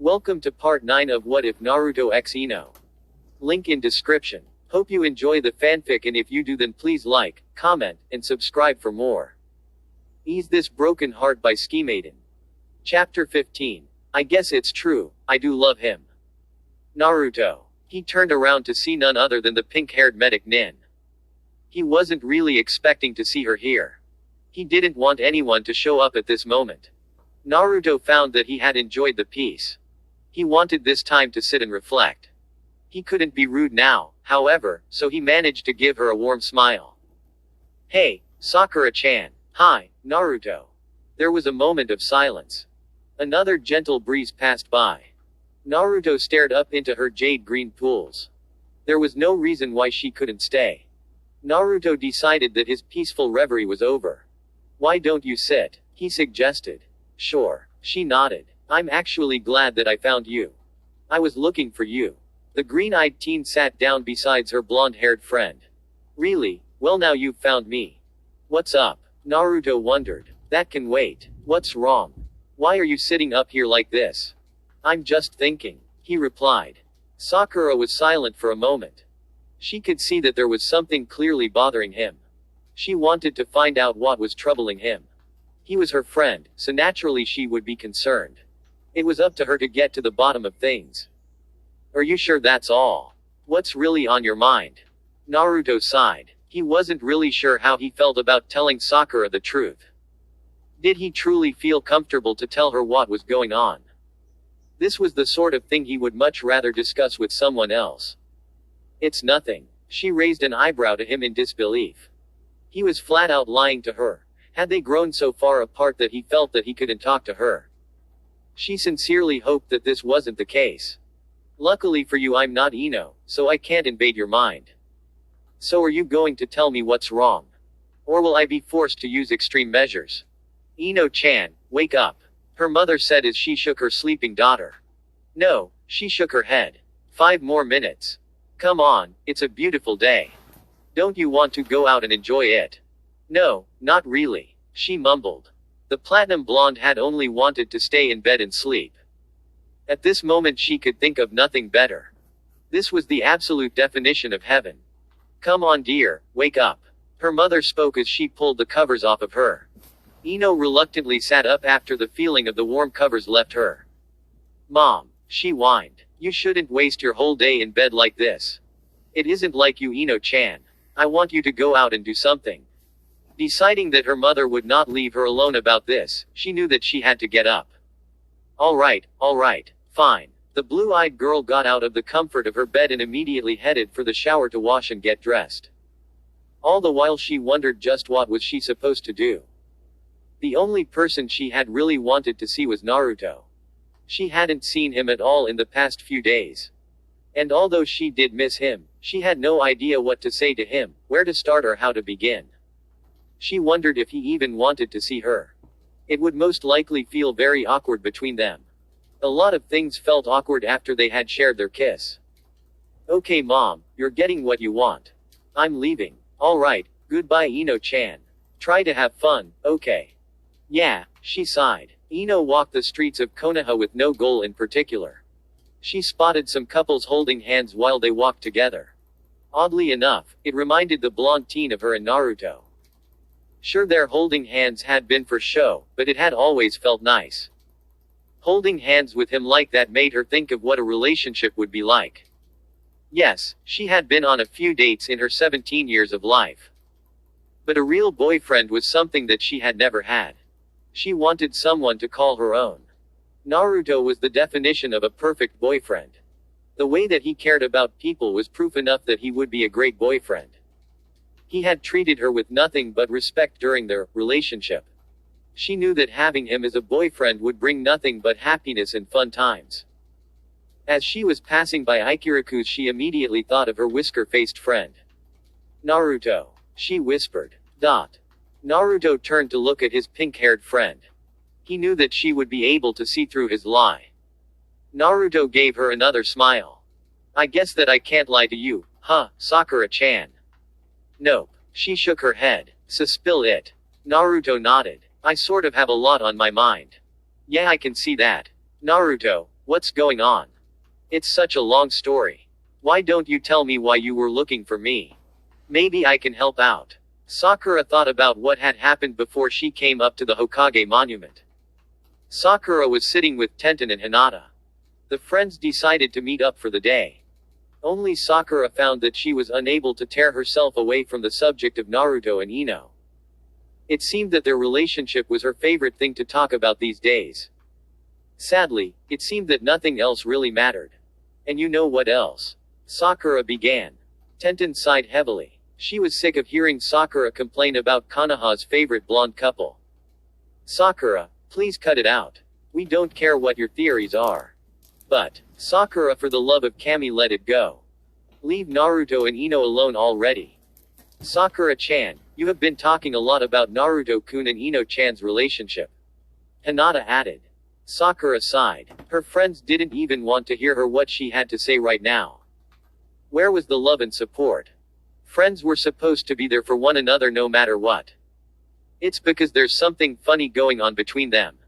Welcome to part 9 of What If Naruto X Ino. Link in description. Hope you enjoy the fanfic, and if you do, then please like, comment, and subscribe for more. Ease This Broken Heart by Ski Maiden. Chapter 15. I guess it's true, I do love him. Naruto. He turned around to see none other than the pink-haired medic Nin. He wasn't really expecting to see her here. He didn't want anyone to show up at this moment. Naruto found that he had enjoyed the peace. He wanted this time to sit and reflect. He couldn't be rude now, however, so he managed to give her a warm smile. Hey, Sakura-chan. Hi, Naruto. There was a moment of silence. Another gentle breeze passed by. Naruto stared up into her jade-green pools. There was no reason why she couldn't stay. Naruto decided that his peaceful reverie was over. Why don't you sit? He suggested. Sure. She nodded. I'm actually glad that I found you. I was looking for you. The green-eyed teen sat down beside her blonde-haired friend. Really? Well, now you've found me. What's up? Naruto wondered. That can wait. What's wrong? Why are you sitting up here like this? I'm just thinking, he replied. Sakura was silent for a moment. She could see that there was something clearly bothering him. She wanted to find out what was troubling him. He was her friend, so naturally she would be concerned. It was up to her to get to the bottom of things. Are you sure that's all? What's really on your mind? Naruto sighed. He wasn't really sure how he felt about telling Sakura the truth. Did he truly feel comfortable to tell her what was going on? This was the sort of thing he would much rather discuss with someone else. It's nothing. She raised an eyebrow to him in disbelief. He was flat out lying to her. Had they grown so far apart that he felt that he couldn't talk to her? She sincerely hoped that this wasn't the case. Luckily for you, I'm not Ino, so I can't invade your mind. So are you going to tell me what's wrong? Or will I be forced to use extreme measures? Ino-chan, wake up, her mother said as she shook her sleeping daughter. No, she shook her head. 5 more minutes. Come on, it's a beautiful day. Don't you want to go out and enjoy it? No, not really, she mumbled. The platinum blonde had only wanted to stay in bed and sleep. At this moment she could think of nothing better. This was the absolute definition of heaven. Come on dear, wake up. Her mother spoke as she pulled the covers off of her. Ino reluctantly sat up after the feeling of the warm covers left her. Mom, she whined. You shouldn't waste your whole day in bed like this. It isn't like you, Ino-chan. I want you to go out and do something. Deciding that her mother would not leave her alone about this, she knew that she had to get up. Alright, fine. The blue-eyed girl got out of the comfort of her bed and immediately headed for the shower to wash and get dressed. All the while she wondered just what was she supposed to do. The only person she had really wanted to see was Naruto. She hadn't seen him at all in the past few days. And although she did miss him, she had no idea what to say to him, where to start or how to begin. She wondered if he even wanted to see her. It would most likely feel very awkward between them. A lot of things felt awkward after they had shared their kiss. Okay mom, you're getting what you want. I'm leaving. Alright, goodbye Ino-chan. Try to have fun, okay? Yeah, she sighed. Ino walked the streets of Konoha with no goal in particular. She spotted some couples holding hands while they walked together. Oddly enough, it reminded the blonde teen of her and Naruto. Sure, their holding hands had been for show, but it had always felt nice. Holding hands with him like that made her think of what a relationship would be like. Yes, she had been on a few dates in her 17 years of life. But a real boyfriend was something that she had never had. She wanted someone to call her own. Naruto was the definition of a perfect boyfriend. The way that he cared about people was proof enough that he would be a great boyfriend. He had treated her with nothing but respect during their relationship. She knew that having him as a boyfriend would bring nothing but happiness and fun times. As she was passing by Ikiraku's, she immediately thought of her whisker-faced friend. Naruto, she whispered. Naruto turned to look at his pink-haired friend. He knew that she would be able to see through his lie. Naruto gave her another smile. I guess that I can't lie to you, huh, Sakura-chan? Nope. She shook her head. So spill it. Naruto nodded. I sort of have a lot on my mind. Yeah, I can see that. Naruto, What's going on? It's such a long story. Why don't you tell me why you were looking for me? Maybe I can help out. Sakura thought about what had happened before she came up to the Hokage monument. Sakura was sitting with Tenten and Hinata. The friends decided to meet up for the day. Only Sakura found that she was unable to tear herself away from the subject of Naruto and Ino. It seemed that their relationship was her favorite thing to talk about these days. Sadly, it seemed that nothing else really mattered. And you know what else? Sakura began. Tenten sighed heavily. She was sick of hearing Sakura complain about Konoha's favorite blonde couple. Sakura, please cut it out. We don't care what your theories are. But, Sakura, for the love of Kami, let it go. Leave Naruto and Ino alone already. Sakura-chan, you have been talking a lot about Naruto-kun and Ino-chan's relationship. Hinata added. Sakura sighed. Her friends didn't even want to hear her what she had to say right now. Where was the love and support? Friends were supposed to be there for one another no matter what. It's because there's something funny going on between them.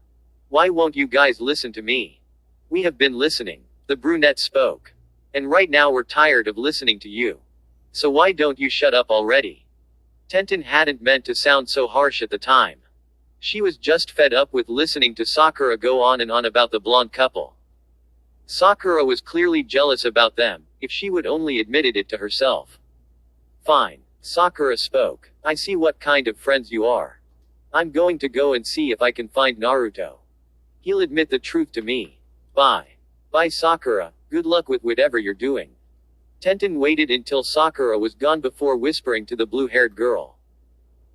Why won't you guys listen to me? We have been listening. The brunette spoke. And right now we're tired of listening to you. So why don't you shut up already? Tenten hadn't meant to sound so harsh at the time. She was just fed up with listening to Sakura go on and on about the blonde couple. Sakura was clearly jealous about them, if she would only admitted it to herself. Fine. Sakura spoke. I see what kind of friends you are. I'm going to go and see if I can find Naruto. He'll admit the truth to me. Bye. Bye Sakura, good luck with whatever you're doing. Tenten waited until Sakura was gone before whispering to the blue-haired girl.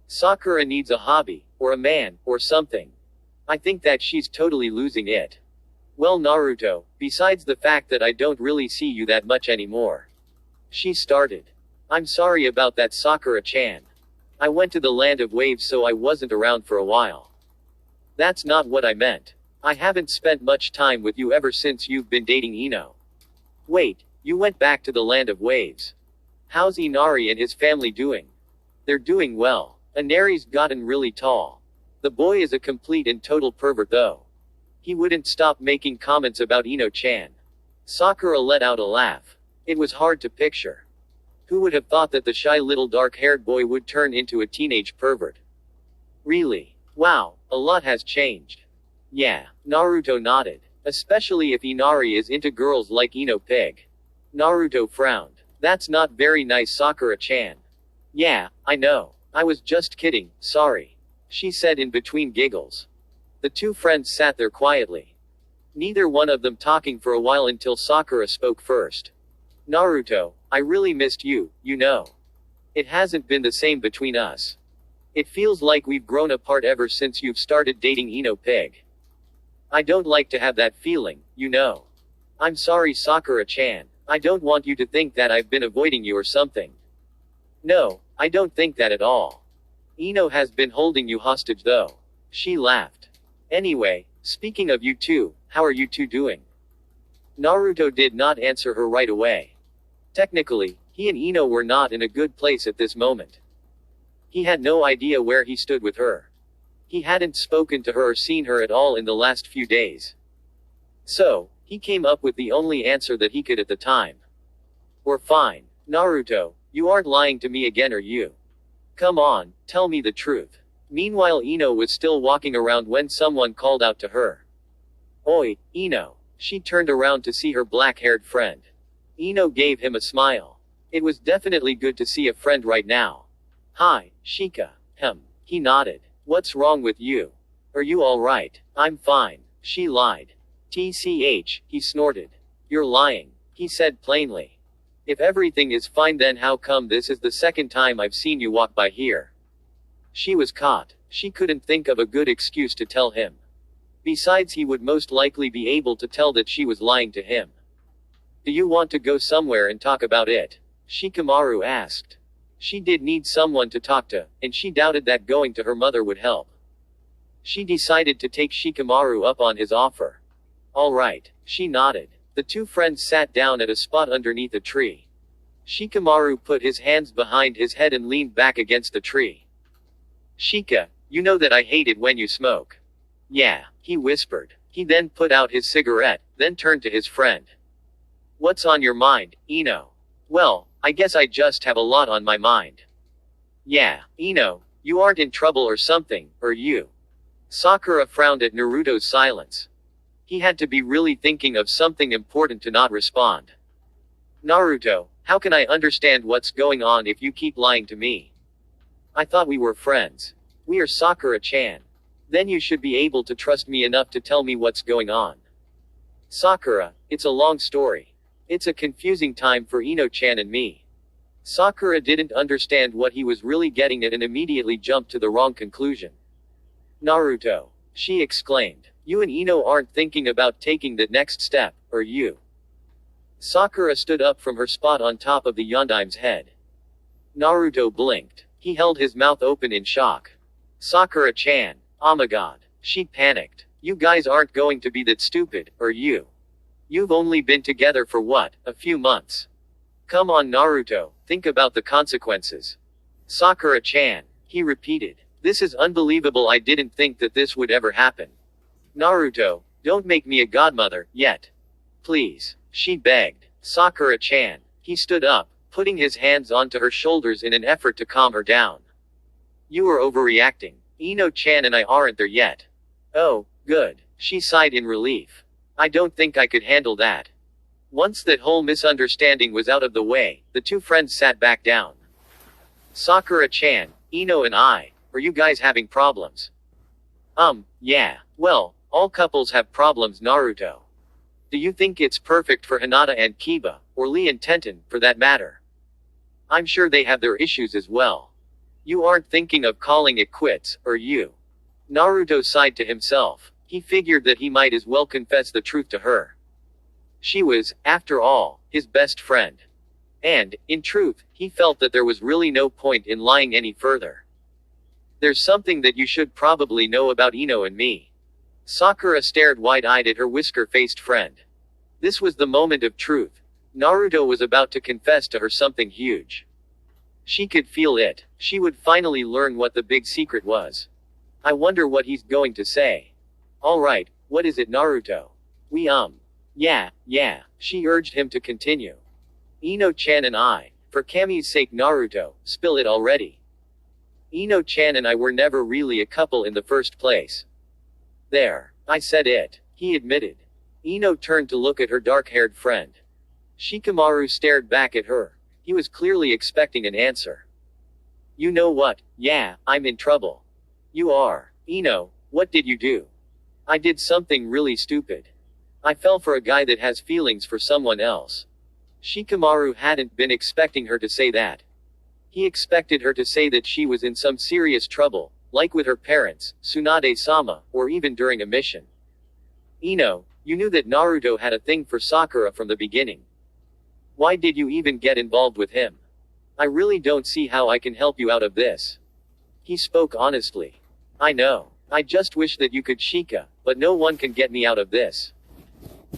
Sakura needs a hobby, or a man, or something. I think that she's totally losing it. Well Naruto, besides the fact that I don't really see you that much anymore. She started. I'm sorry about that Sakura-chan. I went to the land of waves so I wasn't around for a while. That's not what I meant. I haven't spent much time with you ever since you've been dating Ino. Wait, you went back to the land of waves. How's Inari and his family doing? They're doing well. Inari's gotten really tall. The boy is a complete and total pervert though. He wouldn't stop making comments about Ino-chan. Sakura let out a laugh. It was hard to picture. Who would have thought that the shy little dark-haired boy would turn into a teenage pervert? Really? Wow, a lot has changed. Yeah, Naruto nodded. Especially if Inari is into girls like Ino Pig. Naruto frowned. That's not very nice Sakura-chan. Yeah, I know. I was just kidding, sorry. She said in between giggles. The two friends sat there quietly. Neither one of them talking for a while until Sakura spoke first. Naruto, I really missed you, you know. It hasn't been the same between us. It feels like we've grown apart ever since you've started dating Ino Pig. I don't like to have that feeling, you know. I'm sorry Sakura-chan. I don't want you to think that I've been avoiding you or something. No, I don't think that at all. Ino has been holding you hostage though. She laughed. Anyway, speaking of you two, how are you two doing? Naruto did not answer her right away. Technically, he and Ino were not in a good place at this moment. He had no idea where he stood with her. He hadn't spoken to her or seen her at all in the last few days. So, he came up with the only answer that he could at the time. We're fine. Naruto, you aren't lying to me again, are you? Come on, tell me the truth. Meanwhile Ino was still walking around when someone called out to her. Oi, Ino. She turned around to see her black-haired friend. Ino gave him a smile. It was definitely good to see a friend right now. Hi, Shika. He nodded. What's wrong with you? Are you alright? I'm fine. She lied. TCH, he snorted. You're lying, he said plainly. If everything is fine then how come this is the second time I've seen you walk by here? She was caught. She couldn't think of a good excuse to tell him. Besides he would most likely be able to tell that she was lying to him. Do you want to go somewhere and talk about it? Shikamaru asked. She did need someone to talk to, and she doubted that going to her mother would help. She decided to take Shikamaru up on his offer. Alright, she nodded. The two friends sat down at a spot underneath a tree. Shikamaru put his hands behind his head and leaned back against the tree. Shika, you know that I hate it when you smoke. Yeah, he whispered. He then put out his cigarette, then turned to his friend. What's on your mind, Ino? Well, I guess I just have a lot on my mind. Yeah, Ino, you aren't in trouble or something, are you? Sakura frowned at Naruto's silence. He had to be really thinking of something important to not respond. Naruto, how can I understand what's going on if you keep lying to me? I thought we were friends. We are Sakura-chan. Then you should be able to trust me enough to tell me what's going on. Sakura, it's a long story. It's a confusing time for Ino-chan and me. Sakura didn't understand what he was really getting at and immediately jumped to the wrong conclusion. Naruto, she exclaimed. You and Ino aren't thinking about taking the next step, are you? Sakura stood up from her spot on top of the Yondaim's head. Naruto blinked. He held his mouth open in shock. Sakura-chan, oh my god. She panicked. You guys aren't going to be that stupid, are you? You've only been together for what, a few months? Come on Naruto, think about the consequences. Sakura-chan, he repeated. This is unbelievable, I didn't think that this would ever happen. Naruto, don't make me a godmother, yet. Please, she begged. Sakura-chan. He stood up, putting his hands onto her shoulders in an effort to calm her down. You are overreacting. Ino-chan and I aren't there yet. Oh, good. She sighed in relief. I don't think I could handle that. Once that whole misunderstanding was out of the way, the two friends sat back down. Sakura-chan, Ino and I, are you guys having problems? Yeah. Well, all couples have problems Naruto. Do you think it's perfect for Hinata and Kiba, or Lee and Tenten, for that matter? I'm sure they have their issues as well. You aren't thinking of calling it quits, are you? Naruto sighed to himself. He figured that he might as well confess the truth to her. She was, after all, his best friend. And, in truth, he felt that there was really no point in lying any further. There's something that you should probably know about Ino and me. Sakura stared wide-eyed at her whisker-faced friend. This was the moment of truth. Naruto was about to confess to her something huge. She could feel it. She would finally learn what the big secret was. I wonder what he's going to say. Alright, what is it Naruto? Yeah, she urged him to continue. Ino-chan and I, for Kami's sake Naruto, spill it already. Ino-chan and I were never really a couple in the first place. There. I said it. He admitted. Ino turned to look at her dark-haired friend. Shikamaru stared back at her. He was clearly expecting an answer. You know what? Yeah, I'm in trouble. You are. Ino, what did you do? I did something really stupid. I fell for a guy that has feelings for someone else. Shikamaru hadn't been expecting her to say that. He expected her to say that she was in some serious trouble, like with her parents, Tsunade-sama, or even during a mission. Ino, you knew that Naruto had a thing for Sakura from the beginning. Why did you even get involved with him? I really don't see how I can help you out of this. He spoke honestly. I know. I just wish that you could Shika, but no one can get me out of this.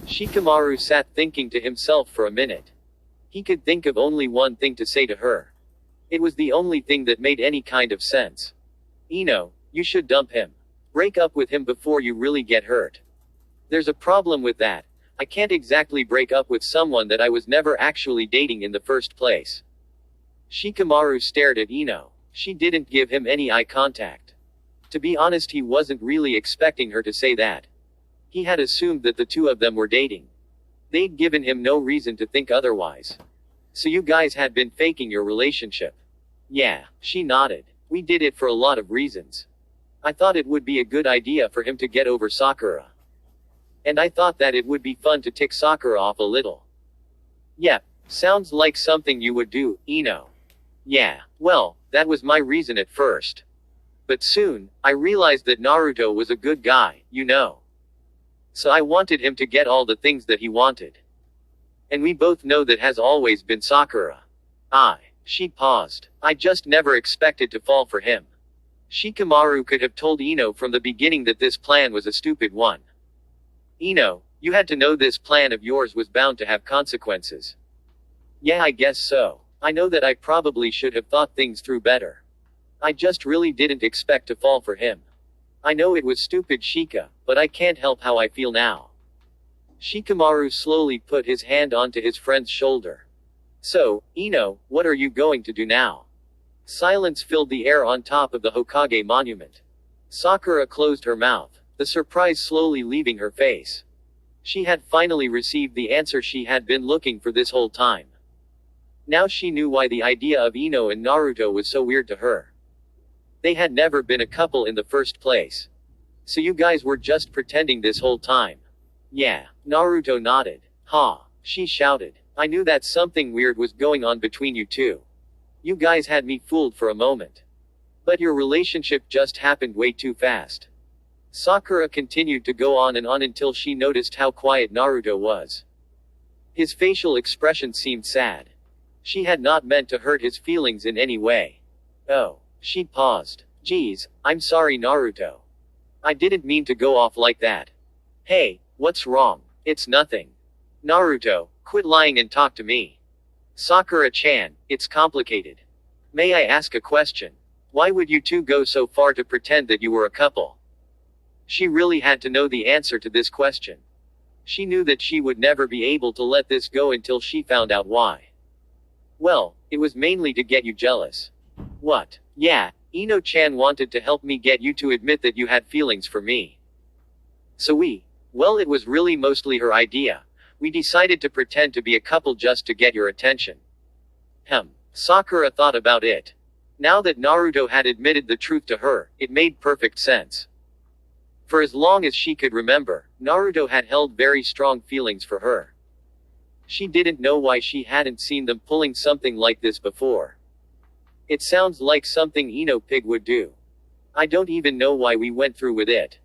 Shikamaru sat thinking to himself for a minute. He could think of only one thing to say to her. It was the only thing that made any kind of sense. Ino, you should dump him. Break up with him before you really get hurt. There's a problem with that. I can't exactly break up with someone that I was never actually dating in the first place. Shikamaru stared at Ino. She didn't give him any eye contact. To be honest, he wasn't really expecting her to say that. He had assumed that the two of them were dating. They'd given him no reason to think otherwise. So you guys had been faking your relationship. Yeah, she nodded. We did it for a lot of reasons. I thought it would be a good idea for him to get over Sakura. And I thought that it would be fun to tick Sakura off a little. Yep, sounds like something you would do, Ino. Yeah, well, that was my reason at first. But soon, I realized that Naruto was a good guy, you know. So I wanted him to get all the things that he wanted. And we both know that has always been Sakura. She paused. I just never expected to fall for him. Shikamaru could have told Ino from the beginning that this plan was a stupid one. Ino, you had to know this plan of yours was bound to have consequences. Yeah, I guess so. I know that I probably should have thought things through better. I just really didn't expect to fall for him. I know it was stupid Shika, but I can't help how I feel now. Shikamaru slowly put his hand onto his friend's shoulder. So, Ino, what are you going to do now? Silence filled the air on top of the Hokage monument. Sakura closed her mouth, the surprise slowly leaving her face. She had finally received the answer she had been looking for this whole time. Now she knew why the idea of Ino and Naruto was so weird to her. They had never been a couple in the first place. So you guys were just pretending this whole time? Yeah. Naruto nodded. Ha. She shouted. I knew that something weird was going on between you two. You guys had me fooled for a moment. But your relationship just happened way too fast. Sakura continued to go on and on until she noticed how quiet Naruto was. His facial expression seemed sad. She had not meant to hurt his feelings in any way. Oh. She paused. Geez, I'm sorry Naruto. I didn't mean to go off like that. Hey, what's wrong? It's nothing. Naruto, quit lying and talk to me. Sakura-chan, it's complicated. May I ask a question? Why would you two go so far to pretend that you were a couple? She really had to know the answer to this question. She knew that she would never be able to let this go until she found out why. Well, it was mainly to get you jealous. What? Yeah, Ino-chan wanted to help me get you to admit that you had feelings for me. So well, it was really mostly her idea. We decided to pretend to be a couple just to get your attention. Sakura thought about it. Now that Naruto had admitted the truth to her, it made perfect sense. For as long as she could remember, Naruto had held very strong feelings for her. She didn't know why she hadn't seen them pulling something like this before. It sounds like something Ino Pig would do. I don't even know why we went through with it.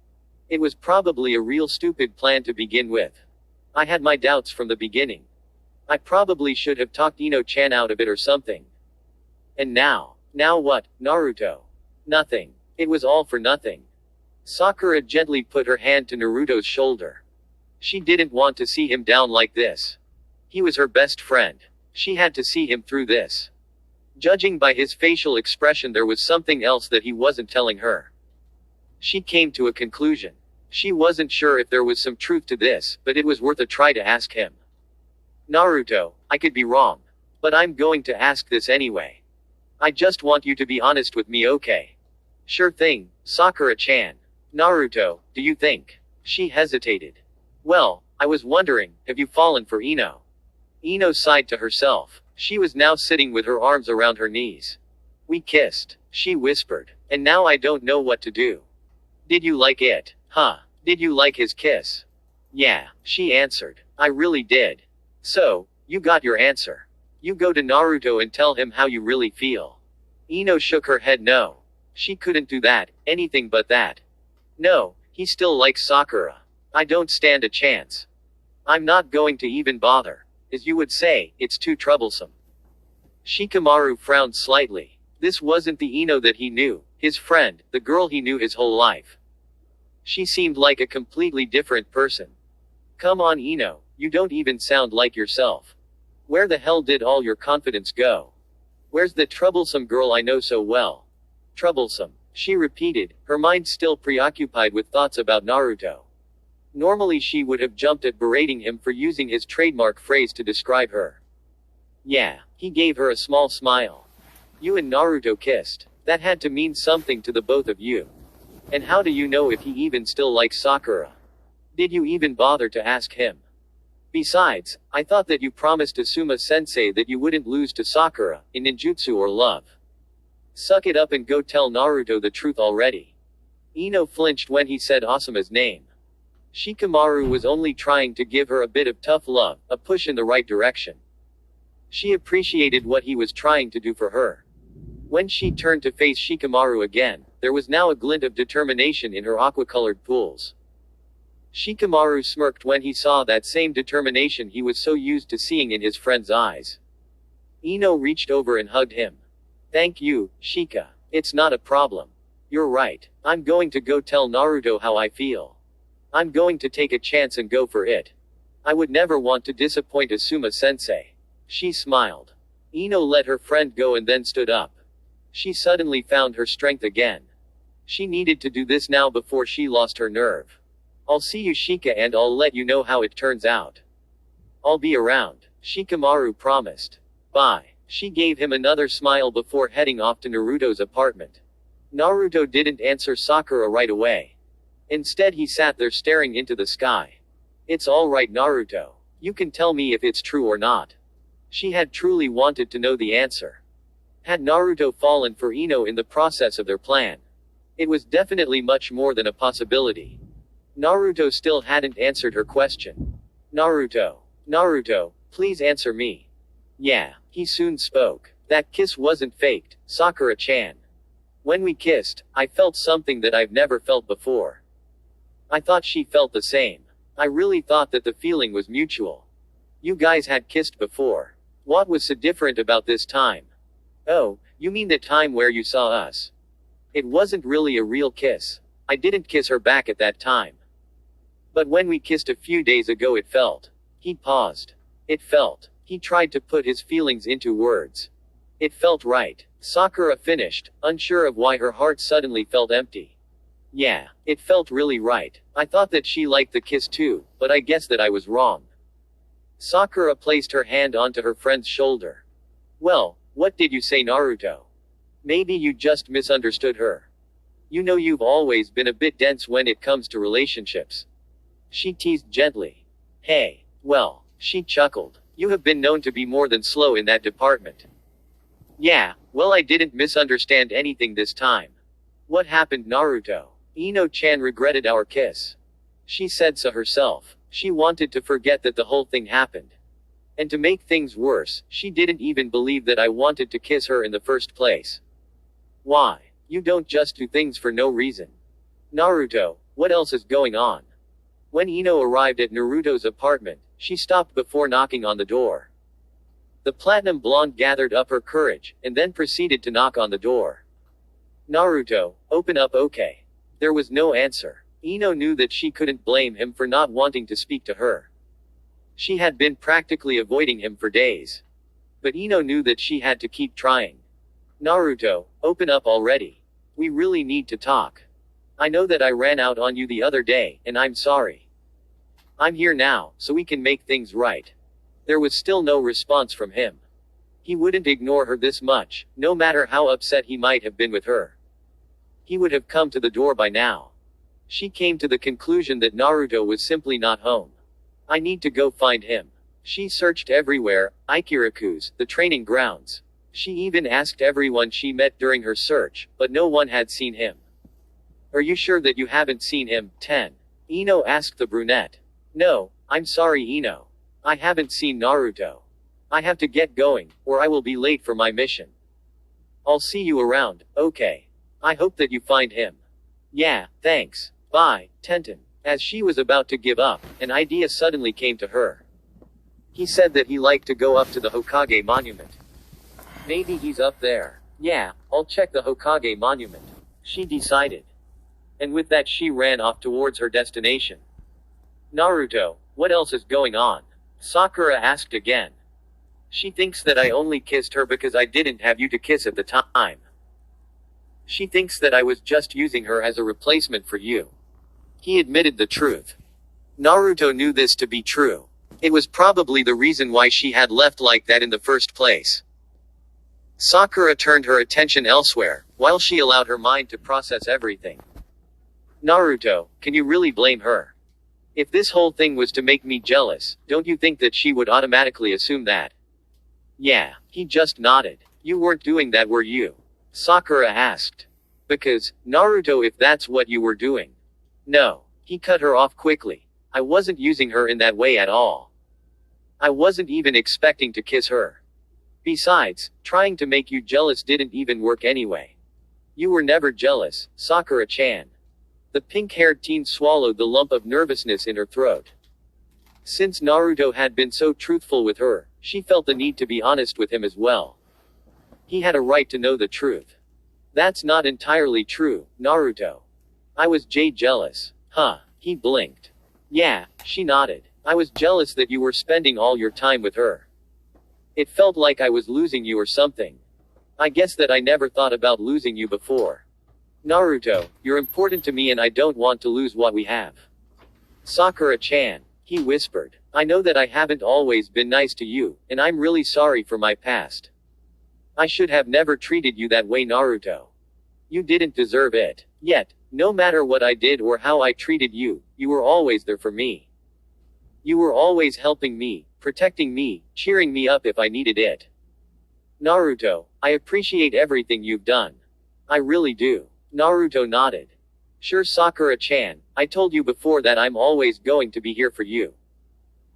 It was probably a real stupid plan to begin with. I had my doubts from the beginning. I probably should have talked Ino-chan out of it or something. And now what, Naruto? Nothing. It was all for nothing. Sakura gently put her hand to Naruto's shoulder. She didn't want to see him down like this. He was her best friend. She had to see him through this. Judging by his facial expression, there was something else that he wasn't telling her. She came to a conclusion. She wasn't sure if there was some truth to this, but it was worth a try to ask him. Naruto, I could be wrong. But I'm going to ask this anyway. I just want you to be honest with me, okay? Sure thing, Sakura-chan. Naruto, do you think? She hesitated. Well, I was wondering, have you fallen for Ino? Ino sighed to herself. She was now sitting with her arms around her knees. We kissed, she whispered. And now I don't know what to do. Did you like it? Did you like his kiss? Yeah, she answered. I really did. So, you got your answer. You go to Naruto and tell him how you really feel. Ino shook her head no. She couldn't do that, anything but that. No, he still likes Sakura. I don't stand a chance. I'm not going to even bother. As you would say, it's too troublesome. Shikamaru frowned slightly. This wasn't the Ino that he knew, his friend, the girl he knew his whole life. She seemed like a completely different person. Come on Ino, you don't even sound like yourself. Where the hell did all your confidence go? Where's the troublesome girl I know so well? Troublesome, she repeated, her mind still preoccupied with thoughts about Naruto. Normally she would have jumped at berating him for using his trademark phrase to describe her. Yeah, he gave her a small smile. You and Naruto kissed. That had to mean something to the both of you. And how do you know if he even still likes Sakura? Did you even bother to ask him? Besides, I thought that you promised Asuma-sensei that you wouldn't lose to Sakura, in ninjutsu or love. Suck it up and go tell Naruto the truth already. Ino flinched when he said Asuma's name. Shikamaru was only trying to give her a bit of tough love, a push in the right direction. She appreciated what he was trying to do for her. When she turned to face Shikamaru again, there was now a glint of determination in her aqua-colored pools. Shikamaru smirked when he saw that same determination he was so used to seeing in his friend's eyes. Ino reached over and hugged him. Thank you, Shika. It's not a problem. You're right. I'm going to go tell Naruto how I feel. I'm going to take a chance and go for it. I would never want to disappoint Asuma-sensei. She smiled. Ino let her friend go and then stood up. She suddenly found her strength again. She needed to do this now before she lost her nerve. I'll see you Shika and I'll let you know how it turns out. I'll be around, Shikamaru promised. Bye. She gave him another smile before heading off to Naruto's apartment. Naruto didn't answer Sakura right away. Instead he sat there staring into the sky. It's alright Naruto. You can tell me if it's true or not. She had truly wanted to know the answer. Had Naruto fallen for Ino in the process of their plan? It was definitely much more than a possibility. Naruto still hadn't answered her question. Naruto, please answer me. Yeah, he soon spoke. That kiss wasn't faked, Sakura-chan. When we kissed, I felt something that I've never felt before. I thought she felt the same. I really thought that the feeling was mutual. You guys had kissed before. What was so different about this time? Oh, you mean the time where you saw us? It wasn't really a real kiss. I didn't kiss her back at that time. But when we kissed a few days ago it felt. He paused. It felt. He tried to put his feelings into words. It felt right. Sakura finished, unsure of why her heart suddenly felt empty. Yeah, it felt really right. I thought that she liked the kiss too, but I guess that I was wrong. Sakura placed her hand onto her friend's shoulder. Well, what did you say Naruto? Maybe you just misunderstood her. You know you've always been a bit dense when it comes to relationships. She teased gently. Hey, well, she chuckled. You have been known to be more than slow in that department. Yeah, well I didn't misunderstand anything this time. What happened Naruto? Ino-chan regretted our kiss. She said so herself. She wanted to forget that the whole thing happened. And to make things worse, she didn't even believe that I wanted to kiss her in the first place. Why? You don't just do things for no reason. Naruto, what else is going on? When Ino arrived at Naruto's apartment, she stopped before knocking on the door. The platinum blonde gathered up her courage, and then proceeded to knock on the door. Naruto, open up okay. There was no answer. Ino knew that she couldn't blame him for not wanting to speak to her. She had been practically avoiding him for days. But Ino knew that she had to keep trying. Naruto, open up already. We really need to talk. I know that I ran out on you the other day, and I'm sorry. I'm here now, so we can make things right. There was still no response from him. He wouldn't ignore her this much, no matter how upset he might have been with her. He would have come to the door by now. She came to the conclusion that Naruto was simply not home. I need to go find him. She searched everywhere, Ikiraku's, the training grounds. She even asked everyone she met during her search, but no one had seen him. Are you sure that you haven't seen him, 10? Ino asked the brunette. No, I'm sorry Ino. I haven't seen Naruto. I have to get going, or I will be late for my mission. I'll see you around, okay. I hope that you find him. Yeah, thanks. Bye, Tenten. As she was about to give up, an idea suddenly came to her. He said that he liked to go up to the Hokage monument. Maybe he's up there. Yeah, I'll check the Hokage monument. She decided. And with that she ran off towards her destination. Naruto, what else is going on? Sakura asked again. She thinks that I only kissed her because I didn't have you to kiss at the time. She thinks that I was just using her as a replacement for you. He admitted the truth. Naruto knew this to be true. It was probably the reason why she had left like that in the first place. Sakura turned her attention elsewhere, while she allowed her mind to process everything. Naruto, can you really blame her? If this whole thing was to make me jealous, don't you think that she would automatically assume that? Yeah, he just nodded. You weren't doing that were you? Sakura asked. Because, Naruto if that's what you were doing. No. He cut her off quickly. I wasn't using her in that way at all. I wasn't even expecting to kiss her. Besides, trying to make you jealous didn't even work anyway. You were never jealous, Sakura-chan. The pink-haired teen swallowed the lump of nervousness in her throat. Since Naruto had been so truthful with her, she felt the need to be honest with him as well. He had a right to know the truth. That's not entirely true, Naruto. I was jealous. Huh, he blinked. Yeah, she nodded. I was jealous that you were spending all your time with her. It felt like I was losing you or something. I guess that I never thought about losing you before. Naruto, you're important to me and I don't want to lose what we have. Sakura-chan, he whispered. I know that I haven't always been nice to you, and I'm really sorry for my past. I should have never treated you that way, Naruto. You didn't deserve it. Yet, no matter what I did or how I treated you, you were always there for me. You were always helping me, protecting me, cheering me up if I needed it. Naruto, I appreciate everything you've done. I really do. Naruto nodded. Sure, Sakura-chan, I told you before that I'm always going to be here for you.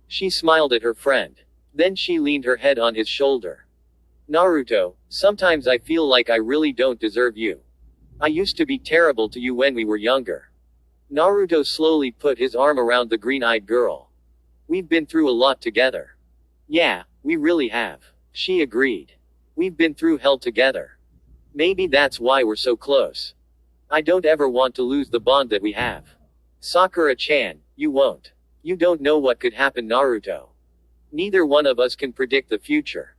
She smiled at her friend. Then she leaned her head on his shoulder. Naruto, sometimes I feel like I really don't deserve you. I used to be terrible to you when we were younger. Naruto slowly put his arm around the green-eyed girl. We've been through a lot together. Yeah, we really have. She agreed. We've been through hell together. Maybe that's why we're so close. I don't ever want to lose the bond that we have. Sakura-chan, you won't. You don't know what could happen, Naruto. Neither one of us can predict the future.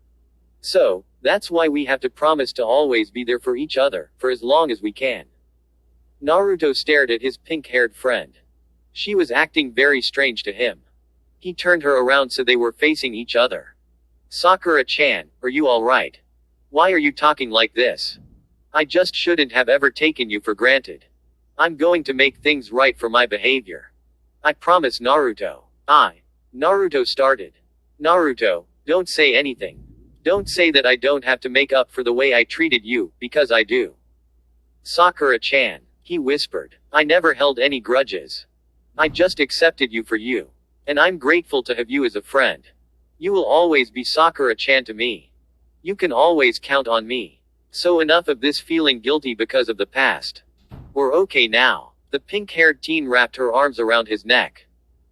So, that's why we have to promise to always be there for each other, for as long as we can. Naruto stared at his pink-haired friend. She was acting very strange to him. He turned her around so they were facing each other. Sakura-chan, are you alright? Why are you talking like this? I just shouldn't have ever taken you for granted. I'm going to make things right for my behavior. I promise, Naruto. Naruto started. Naruto, don't say anything. Don't say that I don't have to make up for the way I treated you, because I do. Sakura-chan, he whispered. I never held any grudges. I just accepted you for you. And I'm grateful to have you as a friend. You will always be Sakura-chan to me. You can always count on me. So enough of this feeling guilty because of the past. We're okay now. The pink-haired teen wrapped her arms around his neck.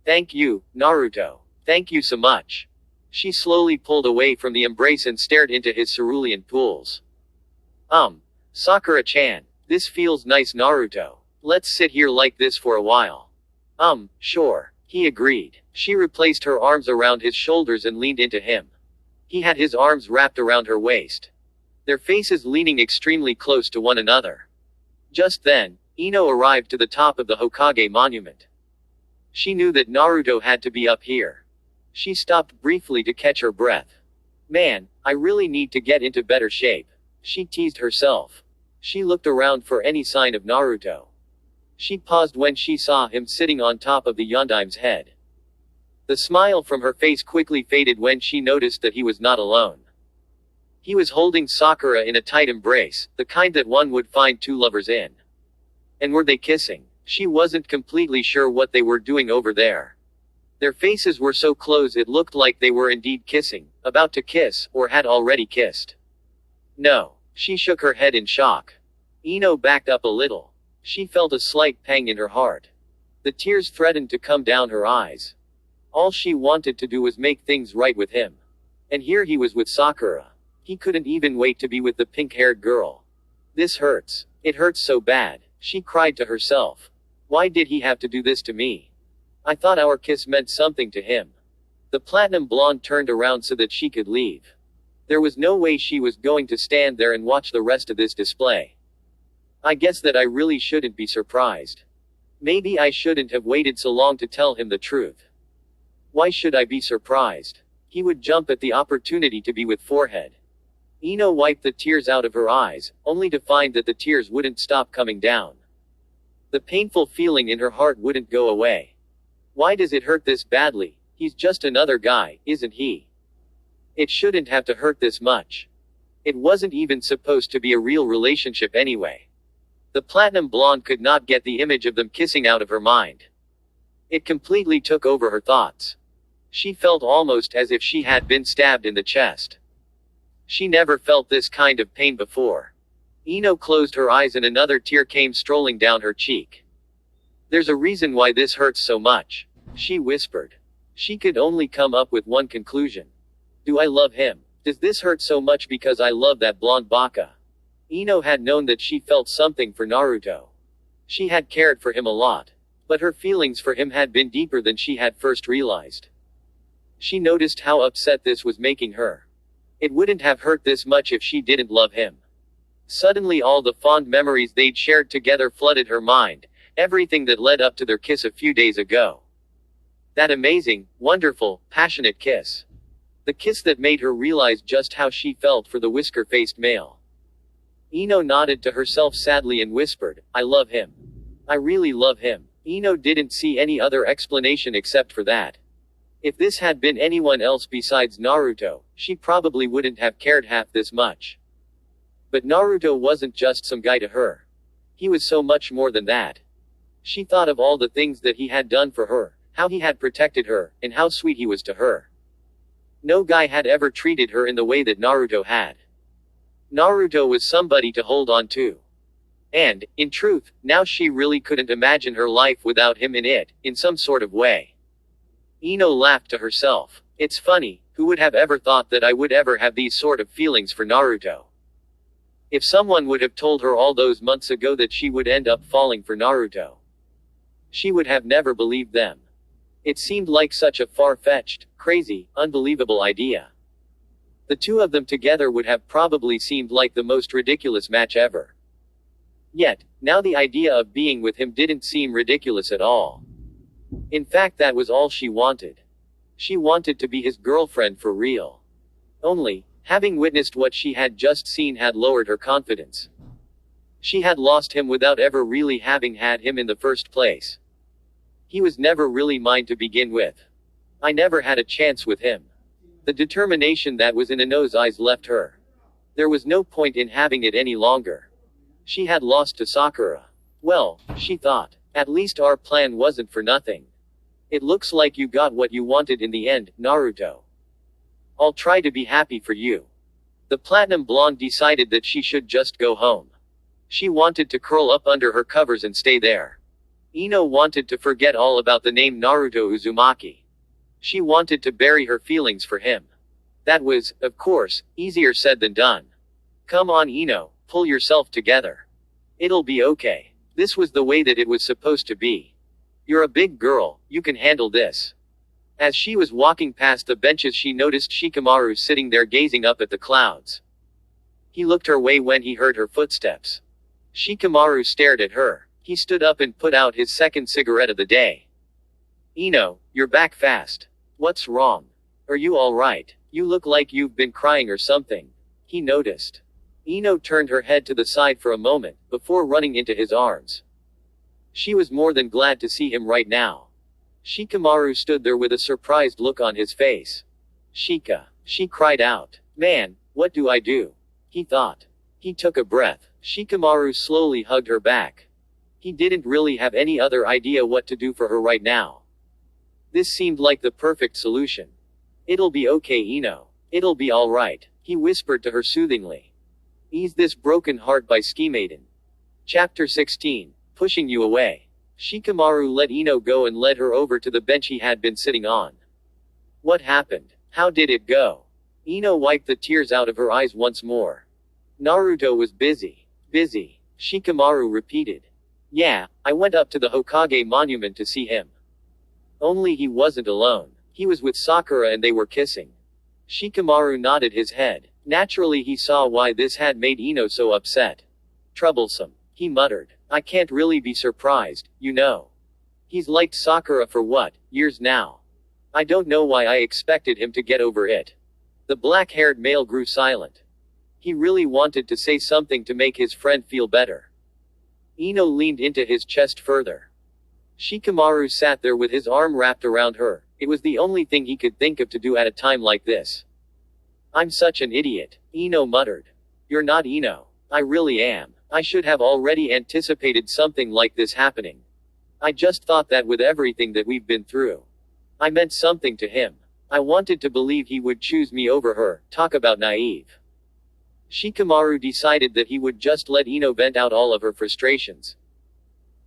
Thank you, Naruto. Thank you so much. She slowly pulled away from the embrace and stared into his cerulean pools. Sakura-chan, this feels nice, Naruto. Let's sit here like this for a while. Sure. He agreed. She replaced her arms around his shoulders and leaned into him. He had his arms wrapped around her waist. Their faces leaning extremely close to one another. Just then, Ino arrived to the top of the Hokage monument. She knew that Naruto had to be up here. She stopped briefly to catch her breath. Man, I really need to get into better shape. She teased herself. She looked around for any sign of Naruto. She paused when she saw him sitting on top of the Yondaim's head. The smile from her face quickly faded when she noticed that he was not alone. He was holding Sakura in a tight embrace, the kind that one would find two lovers in. And were they kissing? She wasn't completely sure what they were doing over there. Their faces were so close it looked like they were indeed kissing, about to kiss, or had already kissed. No. She shook her head in shock. Ino backed up a little. She felt a slight pang in her heart. The tears threatened to come down her eyes. All she wanted to do was make things right with him. And here he was with Sakura. He couldn't even wait to be with the pink-haired girl. This hurts. It hurts so bad, she cried to herself. Why did he have to do this to me? I thought our kiss meant something to him. The platinum blonde turned around so that she could leave. There was no way she was going to stand there and watch the rest of this display. I guess that I really shouldn't be surprised. Maybe I shouldn't have waited so long to tell him the truth. Why should I be surprised? He would jump at the opportunity to be with forehead. Ino wiped the tears out of her eyes, only to find that the tears wouldn't stop coming down. The painful feeling in her heart wouldn't go away. Why does it hurt this badly? He's just another guy, isn't he? It shouldn't have to hurt this much. It wasn't even supposed to be a real relationship anyway. The platinum blonde could not get the image of them kissing out of her mind. It completely took over her thoughts. She felt almost as if she had been stabbed in the chest. She never felt this kind of pain before. Ino closed her eyes and another tear came strolling down her cheek. There's a reason why this hurts so much, she whispered. She could only come up with one conclusion. Do I love him? Does this hurt so much because I love that blonde baka? Ino had known that she felt something for Naruto. She had cared for him a lot. But her feelings for him had been deeper than she had first realized. She noticed how upset this was making her. It wouldn't have hurt this much if she didn't love him. Suddenly all the fond memories they'd shared together flooded her mind, everything that led up to their kiss a few days ago. That amazing, wonderful, passionate kiss. The kiss that made her realize just how she felt for the whisker-faced male. Ino nodded to herself sadly and whispered, "I love him. I really love him." Ino didn't see any other explanation except for that. If this had been anyone else besides Naruto, she probably wouldn't have cared half this much. But Naruto wasn't just some guy to her. He was so much more than that. She thought of all the things that he had done for her, how he had protected her, and how sweet he was to her. No guy had ever treated her in the way that Naruto had. Naruto was somebody to hold on to. And, in truth, now she really couldn't imagine her life without him in some sort of way. Ino laughed to herself. It's funny, who would have ever thought that I would ever have these sort of feelings for Naruto? If someone would have told her all those months ago that she would end up falling for Naruto, she would have never believed them. It seemed like such a far-fetched, crazy, unbelievable idea. The two of them together would have probably seemed like the most ridiculous match ever. Yet, now the idea of being with him didn't seem ridiculous at all. In fact, that was all she wanted. She wanted to be his girlfriend for real. Only, having witnessed what she had just seen had lowered her confidence. She had lost him without ever really having had him in the first place. He was never really mine to begin with. I never had a chance with him. The determination that was in Ino's eyes left her. There was no point in having it any longer. She had lost to Sakura. Well, she thought, at least our plan wasn't for nothing. It looks like you got what you wanted in the end, Naruto. I'll try to be happy for you. The platinum blonde decided that she should just go home. She wanted to curl up under her covers and stay there. Ino wanted to forget all about the name Naruto Uzumaki. She wanted to bury her feelings for him. That was, of course, easier said than done. Come on, Ino, pull yourself together. It'll be okay. This was the way that it was supposed to be. You're a big girl, you can handle this. As she was walking past the benches, she noticed Shikamaru sitting there gazing up at the clouds. He looked her way when he heard her footsteps. Shikamaru stared at her. He stood up and put out his second cigarette of the day. Ino, you're back fast. What's wrong? Are you alright? You look like you've been crying or something. He noticed. Ino turned her head to the side for a moment, before running into his arms. She was more than glad to see him right now. Shikamaru stood there with a surprised look on his face. Shika. She cried out. Man, what do I do? He thought. He took a breath. Shikamaru slowly hugged her back. He didn't really have any other idea what to do for her right now. This seemed like the perfect solution. It'll be okay, Ino. It'll be alright, he whispered to her soothingly. Ease this broken heart by Ski Maiden. Chapter 16. Pushing you away. Shikamaru let Ino go and led her over to the bench he had been sitting on. What happened? How did it go? Ino wiped the tears out of her eyes once more. Naruto was busy. Busy. Shikamaru repeated. Yeah, I went up to the Hokage monument to see him. Only he wasn't alone. He was with Sakura and they were kissing. Shikamaru nodded his head. Naturally he saw why this had made Ino so upset. Troublesome. He muttered. I can't really be surprised, you know. He's liked Sakura for what, years now. I don't know why I expected him to get over it. The black-haired male grew silent. He really wanted to say something to make his friend feel better. Ino leaned into his chest further. Shikamaru sat there with his arm wrapped around her. It was the only thing he could think of to do at a time like this. I'm such an idiot, Ino muttered. You're not, Ino. I really am. I should have already anticipated something like this happening. I just thought that with everything that we've been through, I meant something to him. I wanted to believe he would choose me over her. Talk about naive. Shikamaru decided that he would just let Ino vent out all of her frustrations.